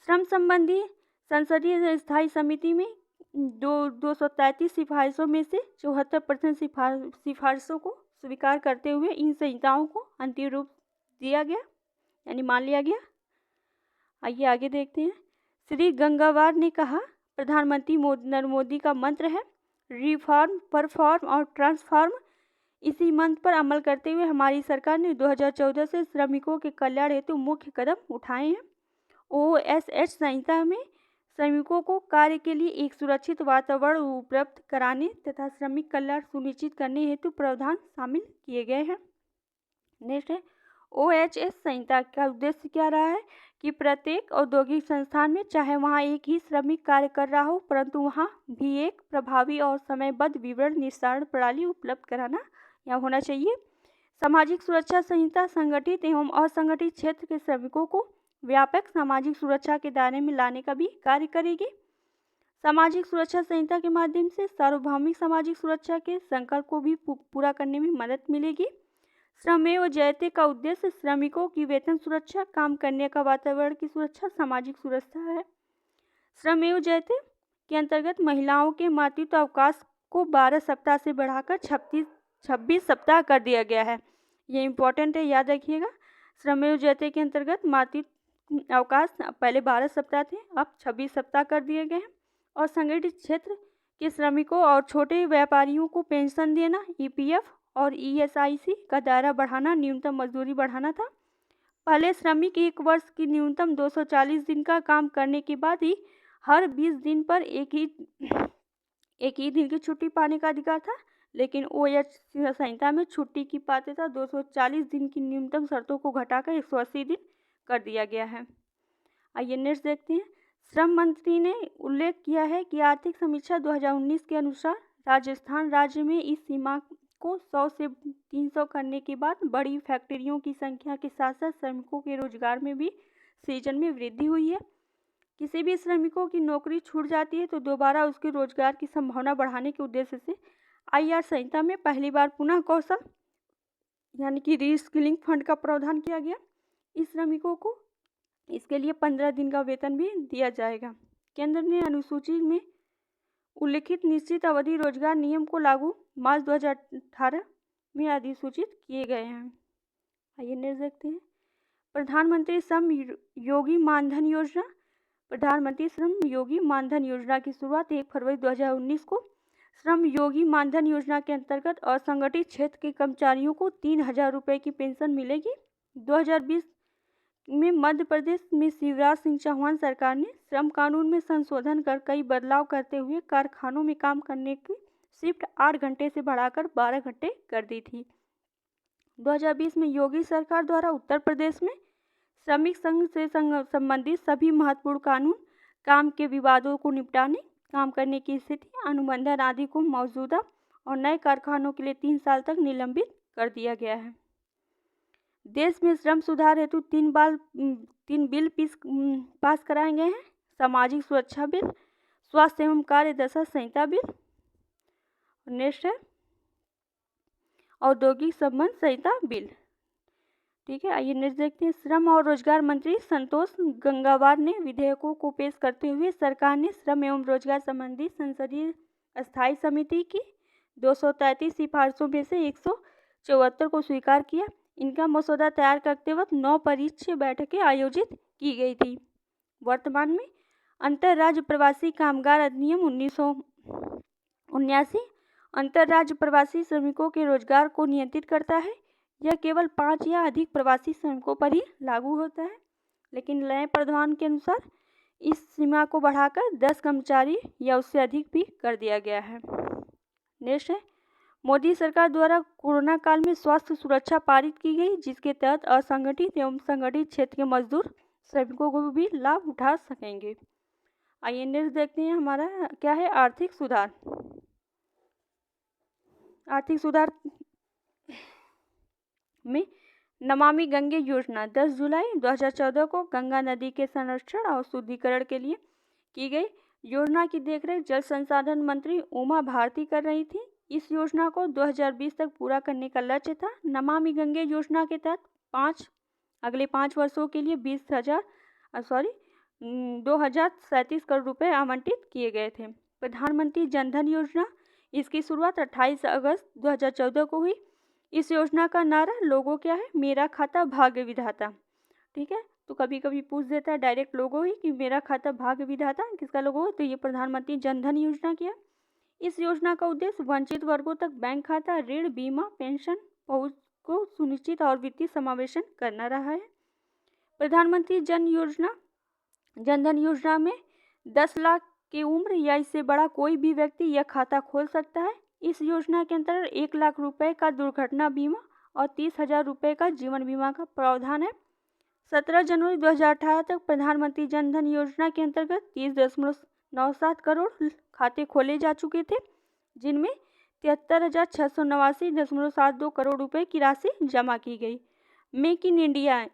श्रम संबंधी संसदीय स्थायी समिति में 233 सिफारिशों में से 74% सिफारिशों को स्वीकार करते हुए इन संहिताओं को अंतिम रूप दिया गया, यानी मान लिया गया। आइए आगे देखते हैं श्री गंगावार ने कहा, प्रधानमंत्री नरेंद्र मोदी का मंत्र है रिफॉर्म, परफॉर्म और ट्रांसफॉर्म। इसी मंत्र पर अमल करते हुए हमारी सरकार ने 2014 से श्रमिकों के कल्याण हेतु मुख्य कदम उठाए हैं। OSH संहिता में श्रमिकों को कार्य के लिए एक सुरक्षित वातावरण उपलब्ध कराने तथा श्रमिक कल्याण सुनिश्चित करने हेतु प्रावधान शामिल किए गए हैं। नेक्स्ट है, OHS संहिता का उद्देश्य क्या रहा है कि प्रत्येक औद्योगिक संस्थान में चाहे वहां एक ही श्रमिक कार्य कर रहा हो, परंतु वहां भी एक प्रभावी और समयबद्ध विवरण निस्तारण प्रणाली उपलब्ध कराना या होना चाहिए। सामाजिक सुरक्षा संहिता संगठित एवं असंगठित क्षेत्र के श्रमिकों को व्यापक सामाजिक सुरक्षा के दायरे में लाने का भी कार्य करेगी। सामाजिक सुरक्षा संहिता के माध्यम से सार्वभौमिक सामाजिक सुरक्षा के संकल्प को भी पूरा करने में मदद मिलेगी। श्रमेव जयते का उद्देश्य श्रमिकों की वेतन सुरक्षा, काम करने का वातावरण की सुरक्षा, सामाजिक सुरक्षा है। श्रमेव जयते के अंतर्गत महिलाओं के मातृत्व अवकाश को 12 सप्ताह से बढ़ाकर 26 सप्ताह कर दिया गया है। ये इम्पोर्टेंट है, याद रखिएगा। श्रमेव जयते के अंतर्गत मातृत्व अवकाश पहले 12 सप्ताह थे, अब 26 सप्ताह कर दिए गए हैं। और संगठित क्षेत्र के श्रमिकों और छोटे व्यापारियों को पेंशन देना, EPF और ESIC का दायरा बढ़ाना, न्यूनतम मजदूरी बढ़ाना था। पहले श्रमिक 1 वर्ष की न्यूनतम 240 दिन का काम करने के बाद ही हर 20 दिन पर एक ही दिन की छुट्टी पाने का अधिकार था, लेकिन OHS संहिता में छुट्टी की पात्रता 240 दिन की न्यूनतम शर्तों को घटाकर 180 दिन कर दिया गया है। आइए नेक्स्ट देखते हैं। श्रम मंत्री ने उल्लेख किया है कि आर्थिक समीक्षा 2019 के अनुसार राजस्थान राज्य में इस सीमा को 100 से 300 करने के बाद बड़ी फैक्ट्रियों की संख्या के साथ साथ श्रमिकों के रोजगार में भी सीजन में वृद्धि हुई है। किसी भी श्रमिकों की नौकरी छूट जाती है तो दोबारा उसके रोजगार की संभावना बढ़ाने के उद्देश्य से IR संहिता में पहली बार पुनः कौशल यानी कि रीस्किलिंग फंड का प्रावधान किया गया। इस श्रमिकों को इसके लिए 15 दिन का वेतन भी दिया जाएगा। केंद्र ने अनुसूची में उल्लिखित निश्चित अवधि रोजगार नियम को लागू मार्च 2018 में अधिसूचित किए गए हैं। आइए नेक्स्ट देखते हैं। प्रधानमंत्री श्रम योगी मानधन योजना। प्रधानमंत्री श्रम योगी मानधन योजना की शुरुआत 1 फरवरी 2019 को श्रम योगी मानधन योजना के अंतर्गत असंगठित क्षेत्र के कर्मचारियों को 3,000 रुपये की पेंशन मिलेगी। 2020 में मध्य प्रदेश में शिवराज सिंह चौहान सरकार ने श्रम कानून में संशोधन कर कई बदलाव करते हुए कारखानों में काम करने की शिफ्ट 8 घंटे से बढ़ाकर 12 घंटे कर दी थी। 2020 में योगी सरकार द्वारा उत्तर प्रदेश में श्रमिक संघ से संबंधित सभी महत्वपूर्ण कानून, काम के विवादों को निपटाने, काम करने की स्थिति, अनुबंधन आदि को मौजूदा और नए कारखानों के लिए 3 साल तक निलंबित कर दिया गया है। देश में श्रम सुधार हेतु 3 बिल पास कराए गए हैं। सामाजिक सुरक्षा बिल, स्वास्थ्य एवं कार्यदशा संहिता बिल, नेक्स्ट है औद्योगिक संबंध संहिता बिल। ठीक है, आइए नेक्स्ट देखते हैं। श्रम और रोजगार मंत्री संतोष गंगवार ने विधेयकों को पेश करते हुए सरकार ने श्रम एवं रोजगार संबंधी संसदीय स्थायी समिति की 233 सिफारिशों में से 174 को स्वीकार किया। इनका मसौदा तैयार करते वक्त 9 परिचय बैठकें आयोजित की गई थी। वर्तमान में अंतर्राज्य प्रवासी कामगार अधिनियम 1979 अंतर्राज्य प्रवासी श्रमिकों के रोजगार को नियंत्रित करता है। यह केवल 5 या अधिक प्रवासी श्रमिकों पर ही लागू होता है, लेकिन नए प्रावधान के अनुसार इस सीमा को बढ़ाकर 10 कर्मचारी या उससे अधिक भी कर दिया गया है। नेक्स्ट है, मोदी सरकार द्वारा कोरोना काल में स्वास्थ्य सुरक्षा पारित की गई, जिसके तहत असंगठित एवं संगठित क्षेत्र के मजदूर श्रमिकों को भी लाभ उठा सकेंगे। आइए नेक्स्ट देखते हैं हमारा क्या है, आर्थिक सुधार। आर्थिक सुधार में नमामि गंगे योजना 10 जुलाई 2014 को गंगा नदी के संरक्षण और शुद्धिकरण के लिए की गई। योजना की देखरेख जल संसाधन मंत्री उमा भारती कर रही थी। इस योजना को 2020 तक पूरा करने का लक्ष्य था। नमामि गंगे योजना के तहत अगले 5 वर्षों के लिए 2,037 करोड़ रुपए आवंटित किए गए थे। प्रधानमंत्री जनधन योजना, इसकी शुरुआत 28 अगस्त 2014 को हुई। इस योजना का नारा लोगों क्या है, मेरा खाता भाग्य विधाता। ठीक है, तो कभी कभी पूछ देता है डायरेक्ट लोगो ही कि मेरा खाता भाग्य विधाता किसका लोगो है, तो ये प्रधानमंत्री जन धन योजना की है। इस योजना का उद्देश्य वंचित वर्गों तक बैंक खाता, ऋण, बीमा, पेंशन पहुंच को सुनिश्चित और वित्तीय समावेशन करना रहा है। प्रधानमंत्री जन धन योजना में 10 लाख की उम्र या इससे बड़ा कोई भी व्यक्ति यह खाता खोल सकता है। इस योजना के अंतर्गत 1 लाख रुपए का दुर्घटना बीमा और 30,000 रुपये का जीवन बीमा का प्रावधान है। 17 जनवरी 2018 तक प्रधानमंत्री जन धन योजना के अंतर्गत 30.97 करोड़ खाते खोले जा चुके थे, जिनमें 73,689.72 करोड़ रुपए की राशि जमा की गई। मेक इन इंडिया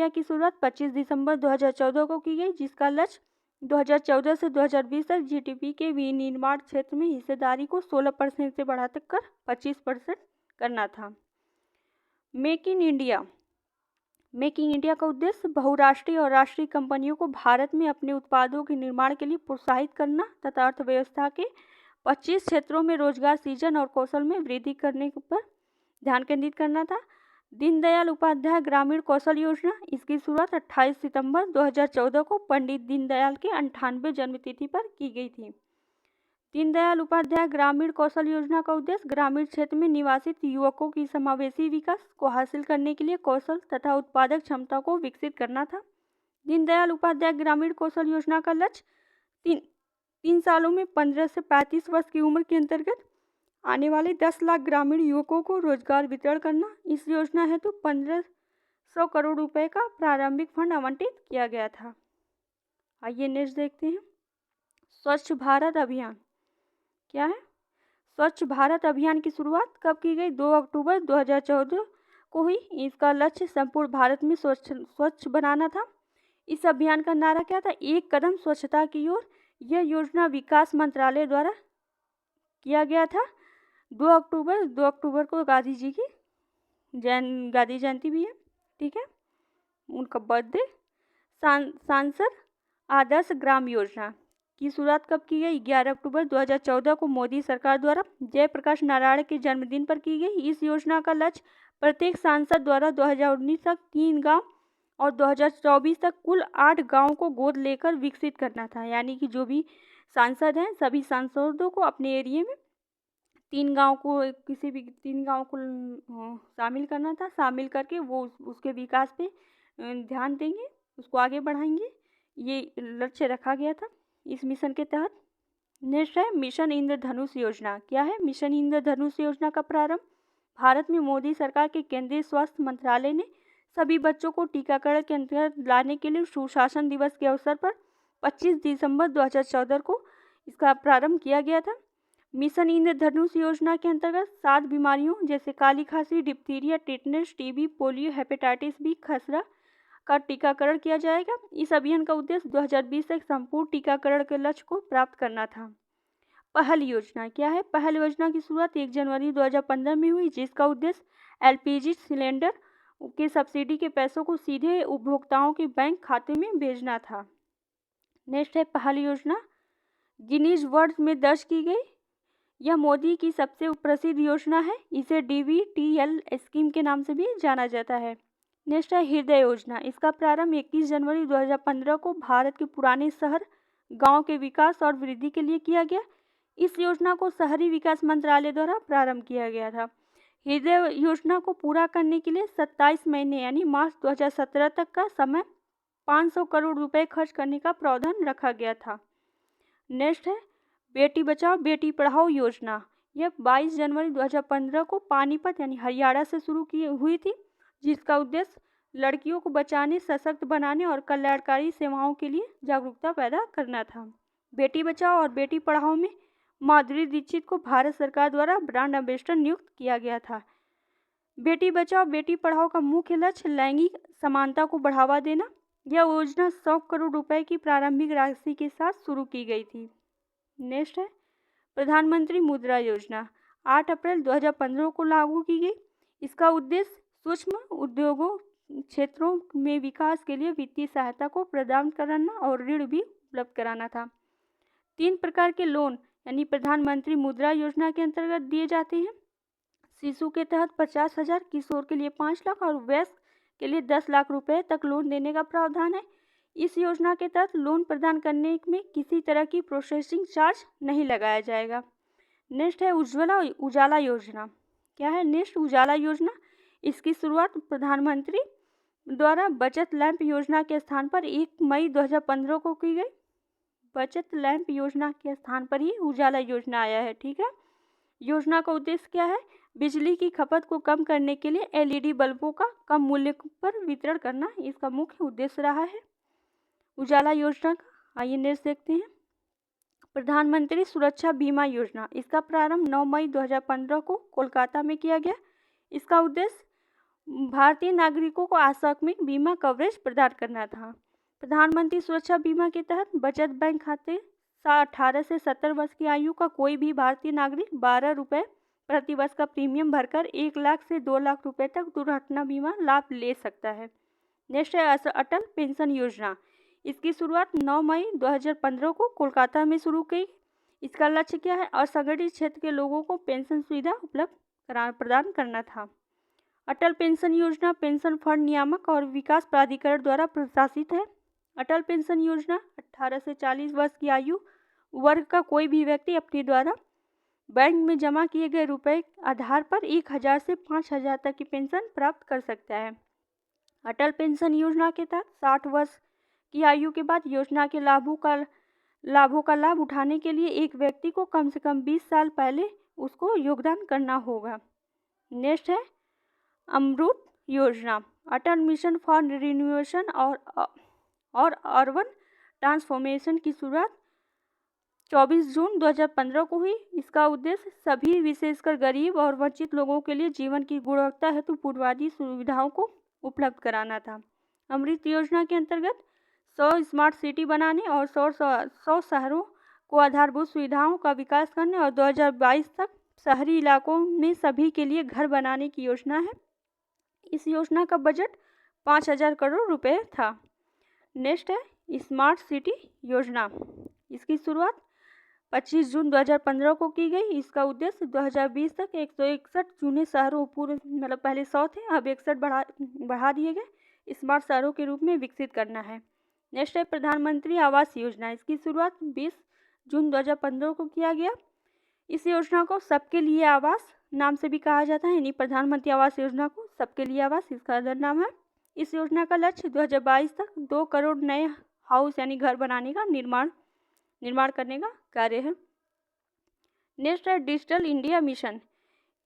की शुरुआत 25 दिसंबर 2014 को की गई, जिसका लक्ष्य 2014 से 2020 तक जीडीपी के विनिर्माण क्षेत्र में हिस्सेदारी को 16% से बढ़ाकर 25% करना था। मेक इन इंडिया का उद्देश्य बहुराष्ट्रीय और राष्ट्रीय कंपनियों को भारत में अपने उत्पादों के निर्माण के लिए प्रोत्साहित करना तथा अर्थव्यवस्था के 25 क्षेत्रों में रोजगार सृजन और कौशल में वृद्धि करने पर ध्यान केंद्रित करना था। दीनदयाल उपाध्याय ग्रामीण कौशल योजना, इसकी शुरुआत 28 सितंबर 2014 को पंडित दीनदयाल के 98वें जन्मतिथि पर की गई थी। दीनदयाल उपाध्याय ग्रामीण कौशल योजना का उद्देश्य ग्रामीण क्षेत्र में निवासित युवकों की समावेशी विकास को हासिल करने के लिए कौशल तथा उत्पादक क्षमता को विकसित करना था। दीनदयाल उपाध्याय ग्रामीण कौशल योजना का लक्ष्य 3 सालों में 15 से 35 वर्ष की उम्र के अंतर्गत आने वाले 10 लाख ग्रामीण युवकों को रोजगार वितरण करना। इस योजना हेतु 1500 करोड़ रुपए का प्रारंभिक फंड आवंटित किया गया था। आइए नेक्स्ट देखते हैं। स्वच्छ भारत अभियान क्या है? स्वच्छ भारत अभियान की शुरुआत कब की गई? 2 अक्टूबर 2014 को हुई। इसका लक्ष्य संपूर्ण भारत में स्वच्छ बनाना था। इस अभियान का नारा क्या था? एक कदम स्वच्छता की ओर। यह योजना विकास मंत्रालय द्वारा किया गया था। 2 अक्टूबर को गांधी जी की गांधी जयंती भी है, ठीक है, उनका बर्थडे। सांसद आदर्श ग्राम योजना की शुरुआत कब की गई? 11 अक्टूबर 2014 को मोदी सरकार द्वारा जयप्रकाश नारायण के जन्मदिन पर की गई। इस योजना का लक्ष्य प्रत्येक सांसद द्वारा 2019 तक 3 गांव और 2024 तक कुल 8 गांवों को गोद लेकर विकसित करना था। यानी कि जो भी सांसद हैं सभी सांसदों को अपने एरिया में 3 गांव को शामिल करना था। शामिल करके वो उसके विकास पे ध्यान देंगे, उसको आगे बढ़ाएंगे, ये लक्ष्य रखा गया था इस मिशन के तहत। नेक्स्ट है मिशन इंद्रधनुष योजना। क्या है? मिशन इंद्रधनुष योजना का प्रारंभ भारत में मोदी सरकार के केंद्रीय स्वास्थ्य मंत्रालय ने सभी बच्चों को टीकाकरण के अंतर्गत लाने के लिए सुशासन दिवस के अवसर पर 25 दिसंबर 2014 को इसका प्रारंभ किया गया था। मिशन इंद्रधनुष योजना के अंतर्गत 7 बीमारियों जैसे काली खांसी, diphtheria, tetanus, TB, polio, hepatitis B, खसरा का टीकाकरण किया जाएगा। इस अभियान का उद्देश्य 2020 तक संपूर्ण टीकाकरण के लक्ष्य को प्राप्त करना था। पहल योजना क्या है? पहल योजना की शुरुआत 1 जनवरी 2015 में हुई, जिसका उद्देश्य एलपीजी सिलेंडर के सब्सिडी के पैसों को सीधे उपभोक्ताओं के बैंक खाते में भेजना था। नेक्स्ट है पहल योजना गिनीज वर्ल्ड में दर्ज की गई। यह मोदी की सबसे प्रसिद्ध योजना है। इसे DBTL स्कीम के नाम से भी जाना जाता है। नेक्स्ट है हृदय योजना। इसका प्रारंभ 21 जनवरी 2015 को भारत के पुराने शहर गांव के विकास और वृद्धि के लिए किया गया। इस योजना को शहरी विकास मंत्रालय द्वारा प्रारंभ किया गया था। हृदय योजना को पूरा करने के लिए 27 महीने यानी मार्च 2017 तक का समय 500 करोड़ रुपए खर्च करने का प्रावधान रखा गया था। नेक्स्ट है बेटी बचाओ बेटी पढ़ाओ योजना। यह 22 जनवरी 2015 को पानीपत यानी हरियाणा से शुरू की हुई थी, जिसका उद्देश्य लड़कियों को बचाने, सशक्त बनाने और कल्याणकारी सेवाओं के लिए जागरूकता पैदा करना था। बेटी बचाओ और बेटी पढ़ाओ में माधुरी दीक्षित को भारत सरकार द्वारा ब्रांड एम्बेसडर नियुक्त किया गया था। बेटी बचाओ बेटी पढ़ाओ का मुख्य लक्ष्य लैंगिक समानता को बढ़ावा देना। यह योजना 100 करोड़ रुपए की प्रारंभिक राशि के साथ शुरू की गई थी। नेक्स्ट है प्रधानमंत्री मुद्रा योजना। 8 अप्रैल 2015 को लागू की गई। इसका उद्देश्य सूक्ष्म उद्योगों क्षेत्रों में विकास के लिए वित्तीय सहायता को प्रदान कराना और ऋण भी उपलब्ध कराना था। 3 प्रकार के लोन यानी प्रधानमंत्री मुद्रा योजना के अंतर्गत दिए जाते हैं। शिशु के तहत 50,000, किशोर के लिए 5 लाख और वयस्क के लिए 10 लाख रुपए तक लोन देने का प्रावधान है। इस योजना के तहत लोन प्रदान करने में किसी तरह की प्रोसेसिंग चार्ज नहीं लगाया जाएगा। नेक्स्ट है उजाला योजना। क्या है नेक्स्ट उजाला योजना? इसकी शुरुआत प्रधानमंत्री द्वारा बचत लैंप योजना के स्थान पर 1 मई 2015 को की गई। बचत लैंप योजना के स्थान पर ही उजाला योजना आया है। ठीक है। योजना का उद्देश्य क्या है? बिजली की खपत को कम करने के लिए एलईडी बल्बों का कम मूल्य पर वितरण करना इसका मुख्य उद्देश्य रहा है उजाला योजना का। आइए नेक्स्ट देखते हैं। प्रधानमंत्री सुरक्षा बीमा योजना। इसका प्रारंभ 9 मई 2015 को कोलकाता में किया गया। इसका उद्देश्य भारतीय नागरिकों को आकस्मिक बीमा कवरेज प्रदान करना था। प्रधानमंत्री सुरक्षा बीमा के तहत बचत बैंक खाते 18 से 70 वर्ष की आयु का कोई भी भारतीय नागरिक 12 रुपये प्रति वर्ष का प्रीमियम भरकर 1 लाख से 2 लाख रुपए तक दुर्घटना बीमा लाभ ले सकता है। नेक्स्ट है अटल पेंशन योजना। इसकी शुरुआत 9 मई 2015 को कोलकाता में शुरू की। इसका लक्ष्य क्या है? असंगठित क्षेत्र के लोगों को पेंशन सुविधा उपलब्ध प्रदान करना था। अटल पेंशन योजना पेंशन फंड नियामक और विकास प्राधिकरण द्वारा प्रशासित है। अटल पेंशन योजना 18 से 40 वर्ष की आयु वर्ग का कोई भी व्यक्ति अपने द्वारा बैंक में जमा किए गए रुपए आधार पर 1000 से 5000 तक की पेंशन प्राप्त कर सकता है। अटल पेंशन योजना के तहत 60 वर्ष की आयु के बाद योजना के लाभों का लाभ उठाने के लिए एक व्यक्ति को कम से कम 20 साल पहले उसको योगदान करना होगा। नेक्स्ट है अमृत योजना। अटल मिशन फॉर रिन्यूएशन और अर्बन ट्रांसफॉर्मेशन की शुरुआत 24 जून 2015 को हुई। इसका उद्देश्य सभी विशेषकर गरीब और वंचित लोगों के लिए जीवन की गुणवत्ता हेतु बुनियादी सुविधाओं को उपलब्ध कराना था। अमृत योजना के अंतर्गत 100 स्मार्ट सिटी बनाने और 100 शहरों को आधारभूत सुविधाओं का विकास करने और 2022 तक शहरी इलाकों में सभी के लिए घर बनाने की योजना है। इस योजना का बजट 5000 करोड़ रुपए था। नेक्स्ट है स्मार्ट सिटी योजना। इसकी शुरुआत 25 जून 2015 को की गई। इसका उद्देश्य 2020 तक 161 चुने शहरों पहले 100 थे, अब 61 बढ़ा दिए गए स्मार्ट शहरों के रूप में विकसित करना है। नेक्स्ट है प्रधानमंत्री आवास योजना। इसकी शुरुआत 20 जून 2015 को किया गया। इस योजना को सबके लिए आवास नाम से भी कहा जाता है, यानी प्रधानमंत्री आवास योजना को सबके लिए आवास इसका अदर नाम है। इस योजना का लक्ष्य 2022 तक 2 करोड़ नए हाउस यानी घर बनाने का निर्माण करने का कार्य है। नेक्स्ट है डिजिटल इंडिया मिशन।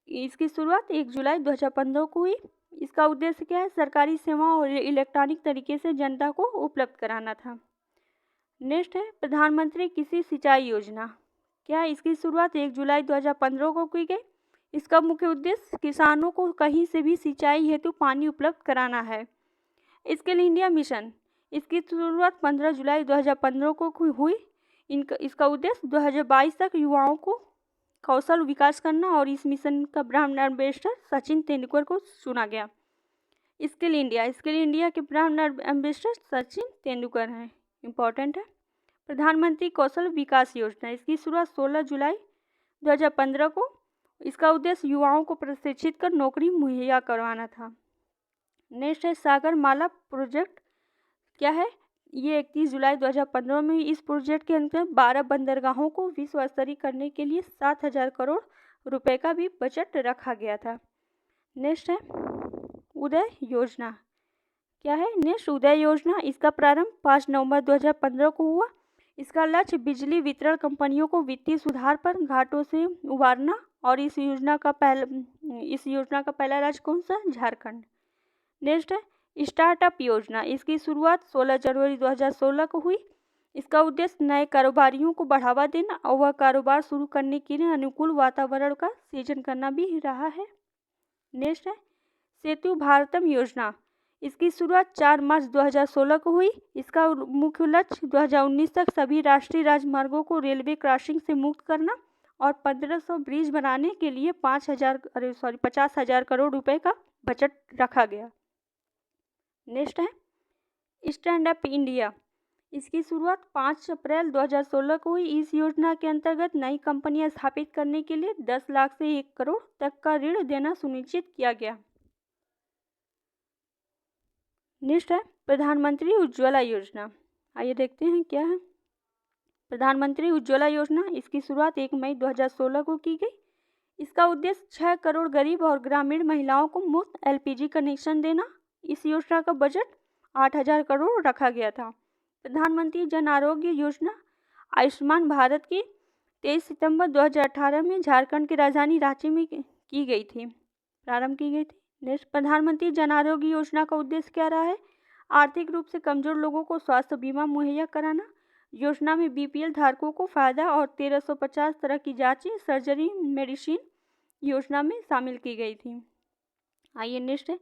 इसकी शुरुआत 1 जुलाई 2015 को हुई। इसका उद्देश्य क्या है? सरकारी सेवाओं और इलेक्ट्रॉनिक तरीके से जनता को उपलब्ध कराना था। नेक्स्ट है प्रधानमंत्री कृषि सिंचाई योजना। क्या है? इसकी शुरुआत 1 जुलाई 2015 को की गई। इसका मुख्य उद्देश्य किसानों को कहीं से भी सिंचाई हेतु पानी उपलब्ध कराना है। Skill India mission. इसकी शुरुआत 15 जुलाई 2015 को हुई। इसका उद्देश्य 2022 तक युवाओं को कौशल विकास करना और इस मिशन का ब्रांड एम्बेसडर सचिन तेंदुलकर को चुना गया। स्किल इंडिया के ब्रांड एम्बेसडर सचिन तेंदुलकर हैं, इम्पोर्टेंट है। प्रधानमंत्री कौशल विकास योजना। इसकी शुरुआत 16 जुलाई 2015 को। इसका उद्देश्य युवाओं को प्रशिक्षित कर नौकरी मुहैया करवाना था। नेक्स्ट है सागरमाला प्रोजेक्ट। क्या है? ये 31 जुलाई 2015 में इस प्रोजेक्ट के अंतर्गत 12 बंदरगाहों को विश्व स्तरीय करने के लिए 7000 करोड़ रुपए का भी बजट रखा गया था। नेक्स्ट है उदय योजना। क्या है? नेक्स्ट उदय योजना। इसका प्रारंभ 5 नवंबर 2015 को हुआ। इसका लक्ष्य बिजली वितरण कंपनियों को वित्तीय सुधार पर घाटों से उबारना और इस योजना का पहला राज्य कौन सा? झारखंड। नेक्स्ट है स्टार्टअप योजना। इसकी शुरुआत 16 जनवरी 2016 को हुई। इसका उद्देश्य नए कारोबारियों को बढ़ावा देना और वह कारोबार शुरू करने के लिए अनुकूल वातावरण का सृजन करना भी रहा है। नेक्स्ट है सेतु भारतम योजना। इसकी शुरुआत 4 मार्च 2016 को हुई। इसका मुख्य लक्ष्य 2019 तक सभी राष्ट्रीय राजमार्गों को रेलवे क्रॉसिंग से मुक्त करना और 1500 ब्रिज बनाने के लिए 50,000 करोड़ रुपए का बजट रखा गया। नेक्स्ट है स्टैंड अप इंडिया। इसकी शुरुआत 5 अप्रैल 2016 को हुई। इस योजना के अंतर्गत नई कंपनियां स्थापित करने के लिए 10 लाख से 1 करोड़ तक का ऋण देना सुनिश्चित किया गया। नेक्स्ट है प्रधानमंत्री उज्ज्वला योजना। आइए देखते हैं क्या है प्रधानमंत्री उज्ज्वला योजना। इसकी शुरुआत 1 मई 2016 को की गई। इसका उद्देश्य 6 करोड़ गरीब और ग्रामीण महिलाओं को मुफ्त एलपीजी कनेक्शन देना। इस योजना का बजट 8,000 करोड़ रखा गया था। प्रधानमंत्री जन आरोग्य योजना आयुष्मान भारत की 23 सितंबर 2018 में झारखंड की राजधानी रांची में प्रारंभ की गई थी। नेक्स्ट, प्रधानमंत्री जन आरोग्य योजना का उद्देश्य क्या रहा है? आर्थिक रूप से कमजोर लोगों को स्वास्थ्य बीमा मुहैया कराना। योजना में बीपीएल धारकों को फायदा और 1350 तरह की जांचें सर्जरी मेडिसिन योजना में शामिल की गई थी। आइए नेक्स्ट है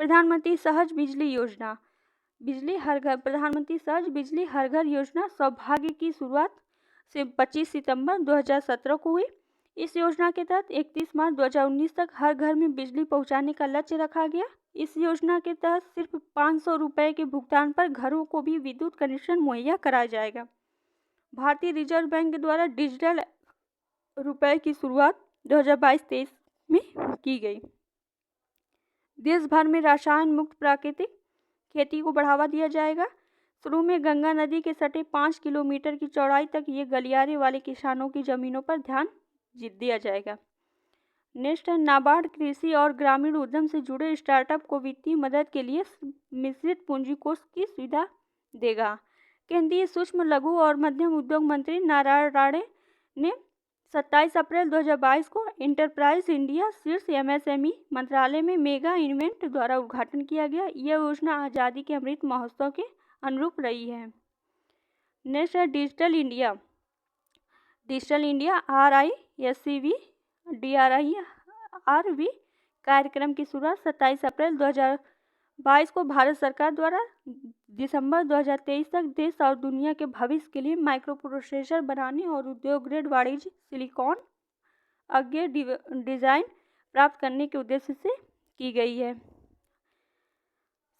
प्रधानमंत्री सहज बिजली योजना। बिजली हर घर प्रधानमंत्री सहज बिजली हर घर योजना सौभाग्य की शुरुआत से 25 सितंबर 2017 को हुई। इस योजना के तहत 31 मार्च 2019 तक हर घर में बिजली पहुंचाने का लक्ष्य रखा गया। इस योजना के तहत सिर्फ 500 रुपये के भुगतान पर घरों को भी विद्युत कनेक्शन मुहैया कराया जाएगा। भारतीय रिजर्व बैंक द्वारा डिजिटल रुपये की शुरुआत 2022-23 में की गई। देश भर में रसायन मुक्त प्राकृतिक खेती को बढ़ावा दिया जाएगा। शुरू में गंगा नदी के सटे 5 किलोमीटर की चौड़ाई तक ये गलियारे वाले किसानों की जमीनों पर ध्यान दिया जाएगा। नेक्स्ट है नाबार्ड कृषि और ग्रामीण उद्यम से जुड़े स्टार्टअप को वित्तीय मदद के लिए मिश्रित पूंजी कोष की सुविधा देगा। केंद्रीय सूक्ष्म लघु और मध्यम उद्योग मंत्री नारायण राणे ने 27 अप्रैल 2022 को एंटरप्राइज इंडिया शीर्ष एमएसएमई मंत्रालय में मेगा इवेंट द्वारा उद्घाटन किया गया। यह योजना आज़ादी के अमृत महोत्सव के अनुरूप रही है। नेक्स्ट है डिजिटल इंडिया RISCV DRIRV कार्यक्रम की शुरुआत 27 अप्रैल 2022 को भारत सरकार द्वारा दिसंबर 2023 तक देश और दुनिया के भविष्य के लिए माइक्रो प्रोसेसर बनाने और उद्योग ग्रेड वाणिज्य सिलिकॉन अज्ञे डिजाइन प्राप्त करने के उद्देश्य से की गई है।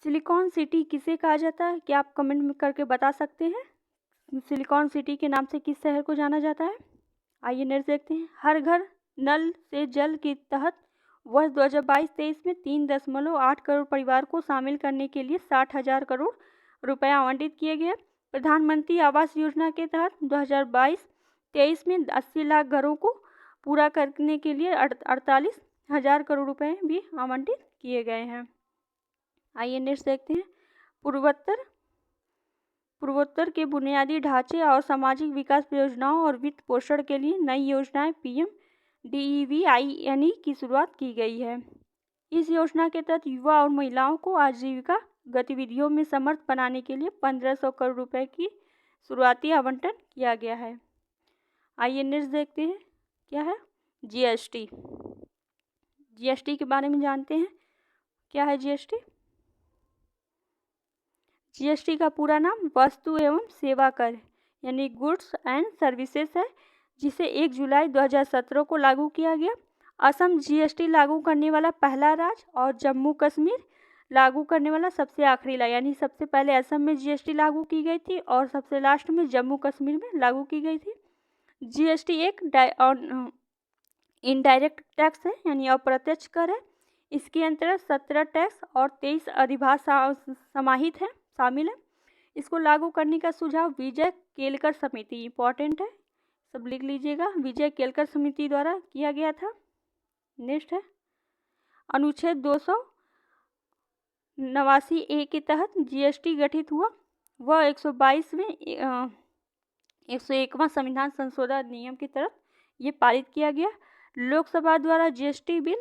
सिलिकॉन सिटी किसे कहा जाता है? क्या आप कमेंट में करके बता सकते हैं? सिलिकॉन सिटी के नाम से किस शहर को जाना जाता है? आइए नेक्स्ट देखते हैं। हर घर नल से जल के तहत वर्ष 2022-23 में 3.8 करोड़ परिवार को शामिल करने के लिए 60,000 करोड़ रुपए आवंटित किए गए। प्रधानमंत्री आवास योजना के तहत 2022-23 में 80 लाख घरों को पूरा करने के लिए 48,000 करोड़ रुपए भी आवंटित किए गए हैं। आइए नेक्स्ट देखते हैं। पूर्वोत्तर के बुनियादी ढांचे और सामाजिक विकास परियोजनाओं और वित्त पोषण के लिए नई योजनाएं PMDEVINE की शुरुआत की गई है। इस योजना के तहत युवा और महिलाओं को आजीविका गतिविधियों में समर्थ बनाने के लिए 1500 करोड़ रुपए की शुरुआती आवंटन किया गया है। आइए नेक्स्ट देखते हैं क्या है GST के बारे में जानते हैं। क्या है GST का पूरा नाम वस्तु एवं सेवा कर यानी गुड्स एंड सर्विसेज है, जिसे 1 जुलाई 2017 को लागू किया गया। असम GST लागू करने वाला पहला राज्य और जम्मू कश्मीर लागू करने वाला सबसे आखिरी राज्य, यानी सबसे पहले असम में GST लागू की गई थी और सबसे लास्ट में जम्मू कश्मीर में लागू की गई थी। GST एक इनडायरेक्ट टैक्स है यानी अप्रत्यक्ष कर है। इसके अंतर्गत 17 टैक्स और 23 अधिभार शामिल है। इसको लागू करने का सुझाव विजय केलकर समिति, इंपॉर्टेंट है, सब लिख लीजिएगा, विजय केलकर समिति द्वारा किया गया था। नेक्स्ट है अनुच्छेद 289A के तहत GST गठित हुआ। वह 122वें 101वां संविधान संशोधन अधिनियम की तरफ ये पारित किया गया। लोकसभा द्वारा GST बिल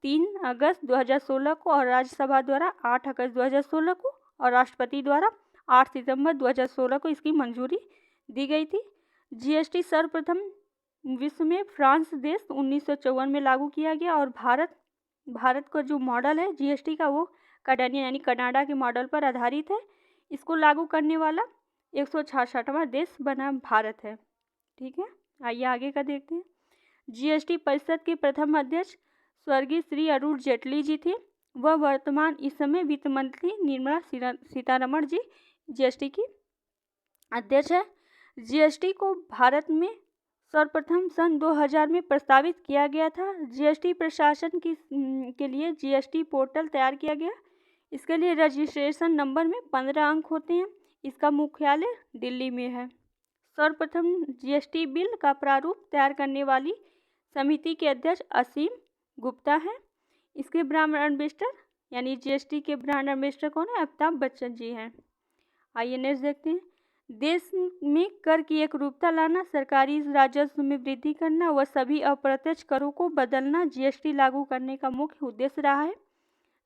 3 अगस्त 2016 को और राज्यसभा द्वारा 8 अगस्त 2016 को और राष्ट्रपति द्वारा 8 सितंबर 2016 को इसकी मंजूरी दी गई थी। GST सर्वप्रथम विश्व में फ्रांस देश 1954 में लागू किया गया और भारत का जो मॉडल है GST का वो कनाडा के मॉडल पर आधारित है। इसको लागू करने वाला 166वां देश बना भारत है। ठीक है, आइए आगे का देखते हैं। GST परिषद के प्रथम अध्यक्ष स्वर्गीय श्री अरुण जेटली जी थे। वह वर्तमान इस समय वित्त मंत्री निर्मला सीतारमण जी GST की अध्यक्ष है। GST को भारत में सर्वप्रथम सन 2000 में प्रस्तावित किया गया था। GST प्रशासन के लिए GST पोर्टल तैयार किया गया। इसके लिए रजिस्ट्रेशन नंबर में 15 अंक होते हैं। इसका मुख्यालय दिल्ली में है। सर्वप्रथम जीएसटी बिल का प्रारूप तैयार करने वाली समिति के अध्यक्ष असीम गुप्ता हैं। इसके ब्रांड एम्बेसडर यानी जीएसटी के ब्रांड एम्बेसडर कौन है? अमिताभ बच्चन जी हैं। आइए नेक्स्ट देखते हैं। देश में कर की एकरूपता लाना, सरकारी राजस्व में वृद्धि करना व सभी अप्रत्यक्ष करों को बदलना जीएसटी लागू करने का मुख्य उद्देश्य रहा है।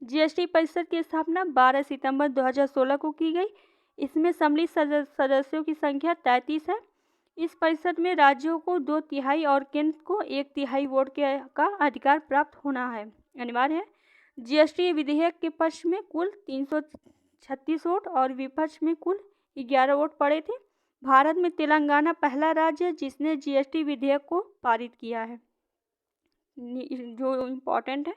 जीएसटी परिषद की स्थापना 12 सितंबर 2016 को की गई। इसमें सम्मिलित सदस्यों की संख्या 33 है। इस परिषद में राज्यों को 2/3 और केंद्र को 1/3 वोट का अधिकार प्राप्त होना है, अनिवार्य है। जीएसटी विधेयक के पक्ष में कुल 336 वोट और विपक्ष में कुल 11 वोट पड़े थे। भारत में तेलंगाना पहला राज्य है जिसने जीएसटी विधेयक को पारित किया है। जो इम्पोर्टेंट है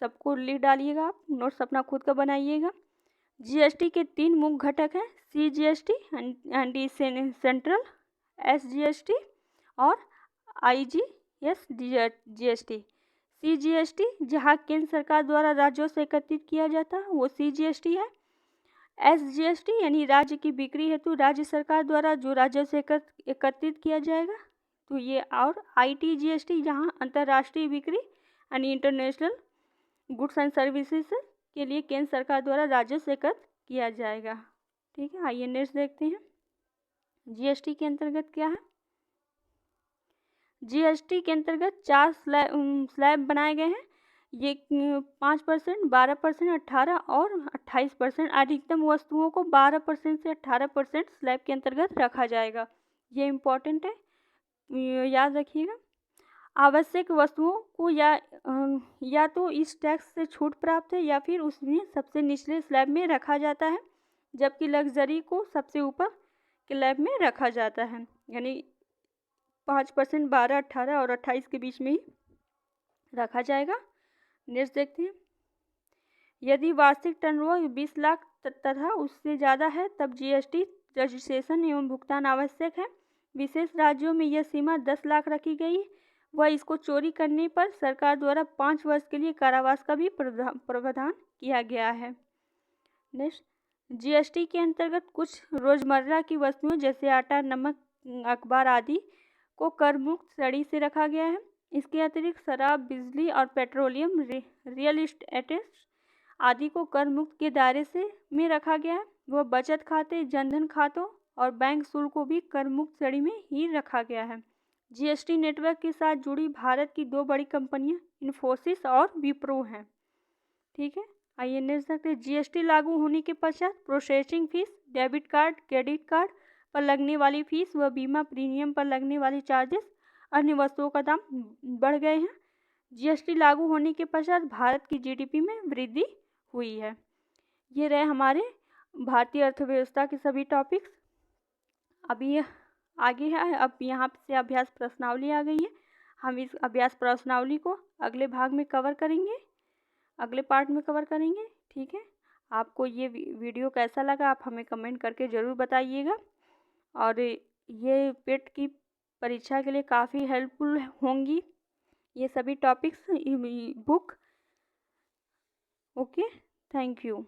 सबको लिख डालिएगा, आप नोट्स अपना खुद का बनाइएगा। जीएसटी के 3 मुख्य घटक हैं, सीजीएसटी एंटी सेंट्रल, एसजीएसटी और आईजीएसटी। सीजीएसटी जहां केंद्र सरकार द्वारा राज्यों से एकत्रित किया जाता है वो सीजीएसटी है। एसजीएसटी यानी राज्य की बिक्री हेतु राज्य सरकार द्वारा जो राज्यों से एकत्रित किया जाएगा तो ये, और आईटीजीएसटी जहां अंतर्राष्ट्रीय बिक्री यानी इंटरनेशनल गुड्स एंड सर्विसेज के लिए केंद्र सरकार द्वारा राज्यों से एकत्र किया जाएगा। ठीक है, आइए नेक्स्ट देखते हैं। जीएसटी के अंतर्गत क्या है? जीएसटी के अंतर्गत 4 स्लैब बनाए गए हैं। ये 5%, 12%, 18 और 28%। अधिकतम वस्तुओं को 12% से 18% स्लैब के अंतर्गत रखा जाएगा। ये इम्पोर्टेंट है, याद रखिएगा। आवश्यक वस्तुओं को या तो इस टैक्स से छूट प्राप्त है या फिर उसमें सबसे निचले स्लैब में रखा जाता है, जबकि लग्जरी को सबसे ऊपर के स्लैब में रखा जाता है। यानी 5%, 12, 18 और 28 के बीच में ही रखा जाएगा। नेक्स्ट देखते हैं। यदि वार्षिक टर्नओवर 20 लाख तथा उससे ज़्यादा है तब जीएसटी रजिस्ट्रेशन एवं भुगतान आवश्यक है। विशेष राज्यों में यह सीमा 10 लाख रखी गई है। वह इसको चोरी करने पर सरकार द्वारा 5 वर्ष के लिए कारावास का भी प्रावधान किया गया है। नेक्स्ट, जीएसटी के अंतर्गत कुछ रोजमर्रा की वस्तुओं जैसे आटा, नमक, अखबार आदि को कर मुक्त श्रेणी से रखा गया है। इसके अतिरिक्त शराब, बिजली और पेट्रोलियम, रियल एस्टेट आदि को कर मुक्त के दायरे में रखा गया है। वह बचत खाते, जनधन खातों और बैंक शुल्क को भी कर मुक्त श्रेणी में ही रखा गया है। जीएसटी नेटवर्क के साथ जुड़ी भारत की 2 बड़ी कंपनियां इन्फोसिस और विप्रो हैं। ठीक है, आइए नेक्स्ट देखते हैं। जीएसटी लागू होने के पश्चात processing fees, debit card, credit card पर लगने वाली फीस व बीमा प्रीमियम पर लगने वाली चार्जेस, अन्य वस्तुओं का दाम बढ़ गए हैं। जीएसटी लागू होने के पश्चात भारत की जीडीपी में वृद्धि हुई है। ये रहे हमारे भारतीय अर्थव्यवस्था के सभी टॉपिक्स। अभी आगे है, अब यहाँ से अभ्यास प्रश्नावली आ गई है। हम इस अभ्यास प्रश्नावली को अगले भाग में कवर करेंगे, अगले पार्ट में कवर करेंगे। ठीक है, आपको ये वीडियो कैसा लगा आप हमें कमेंट करके ज़रूर बताइएगा। और ये पेट की परीक्षा के लिए काफ़ी हेल्पफुल होंगी ये सभी topics book. Okay, thank you.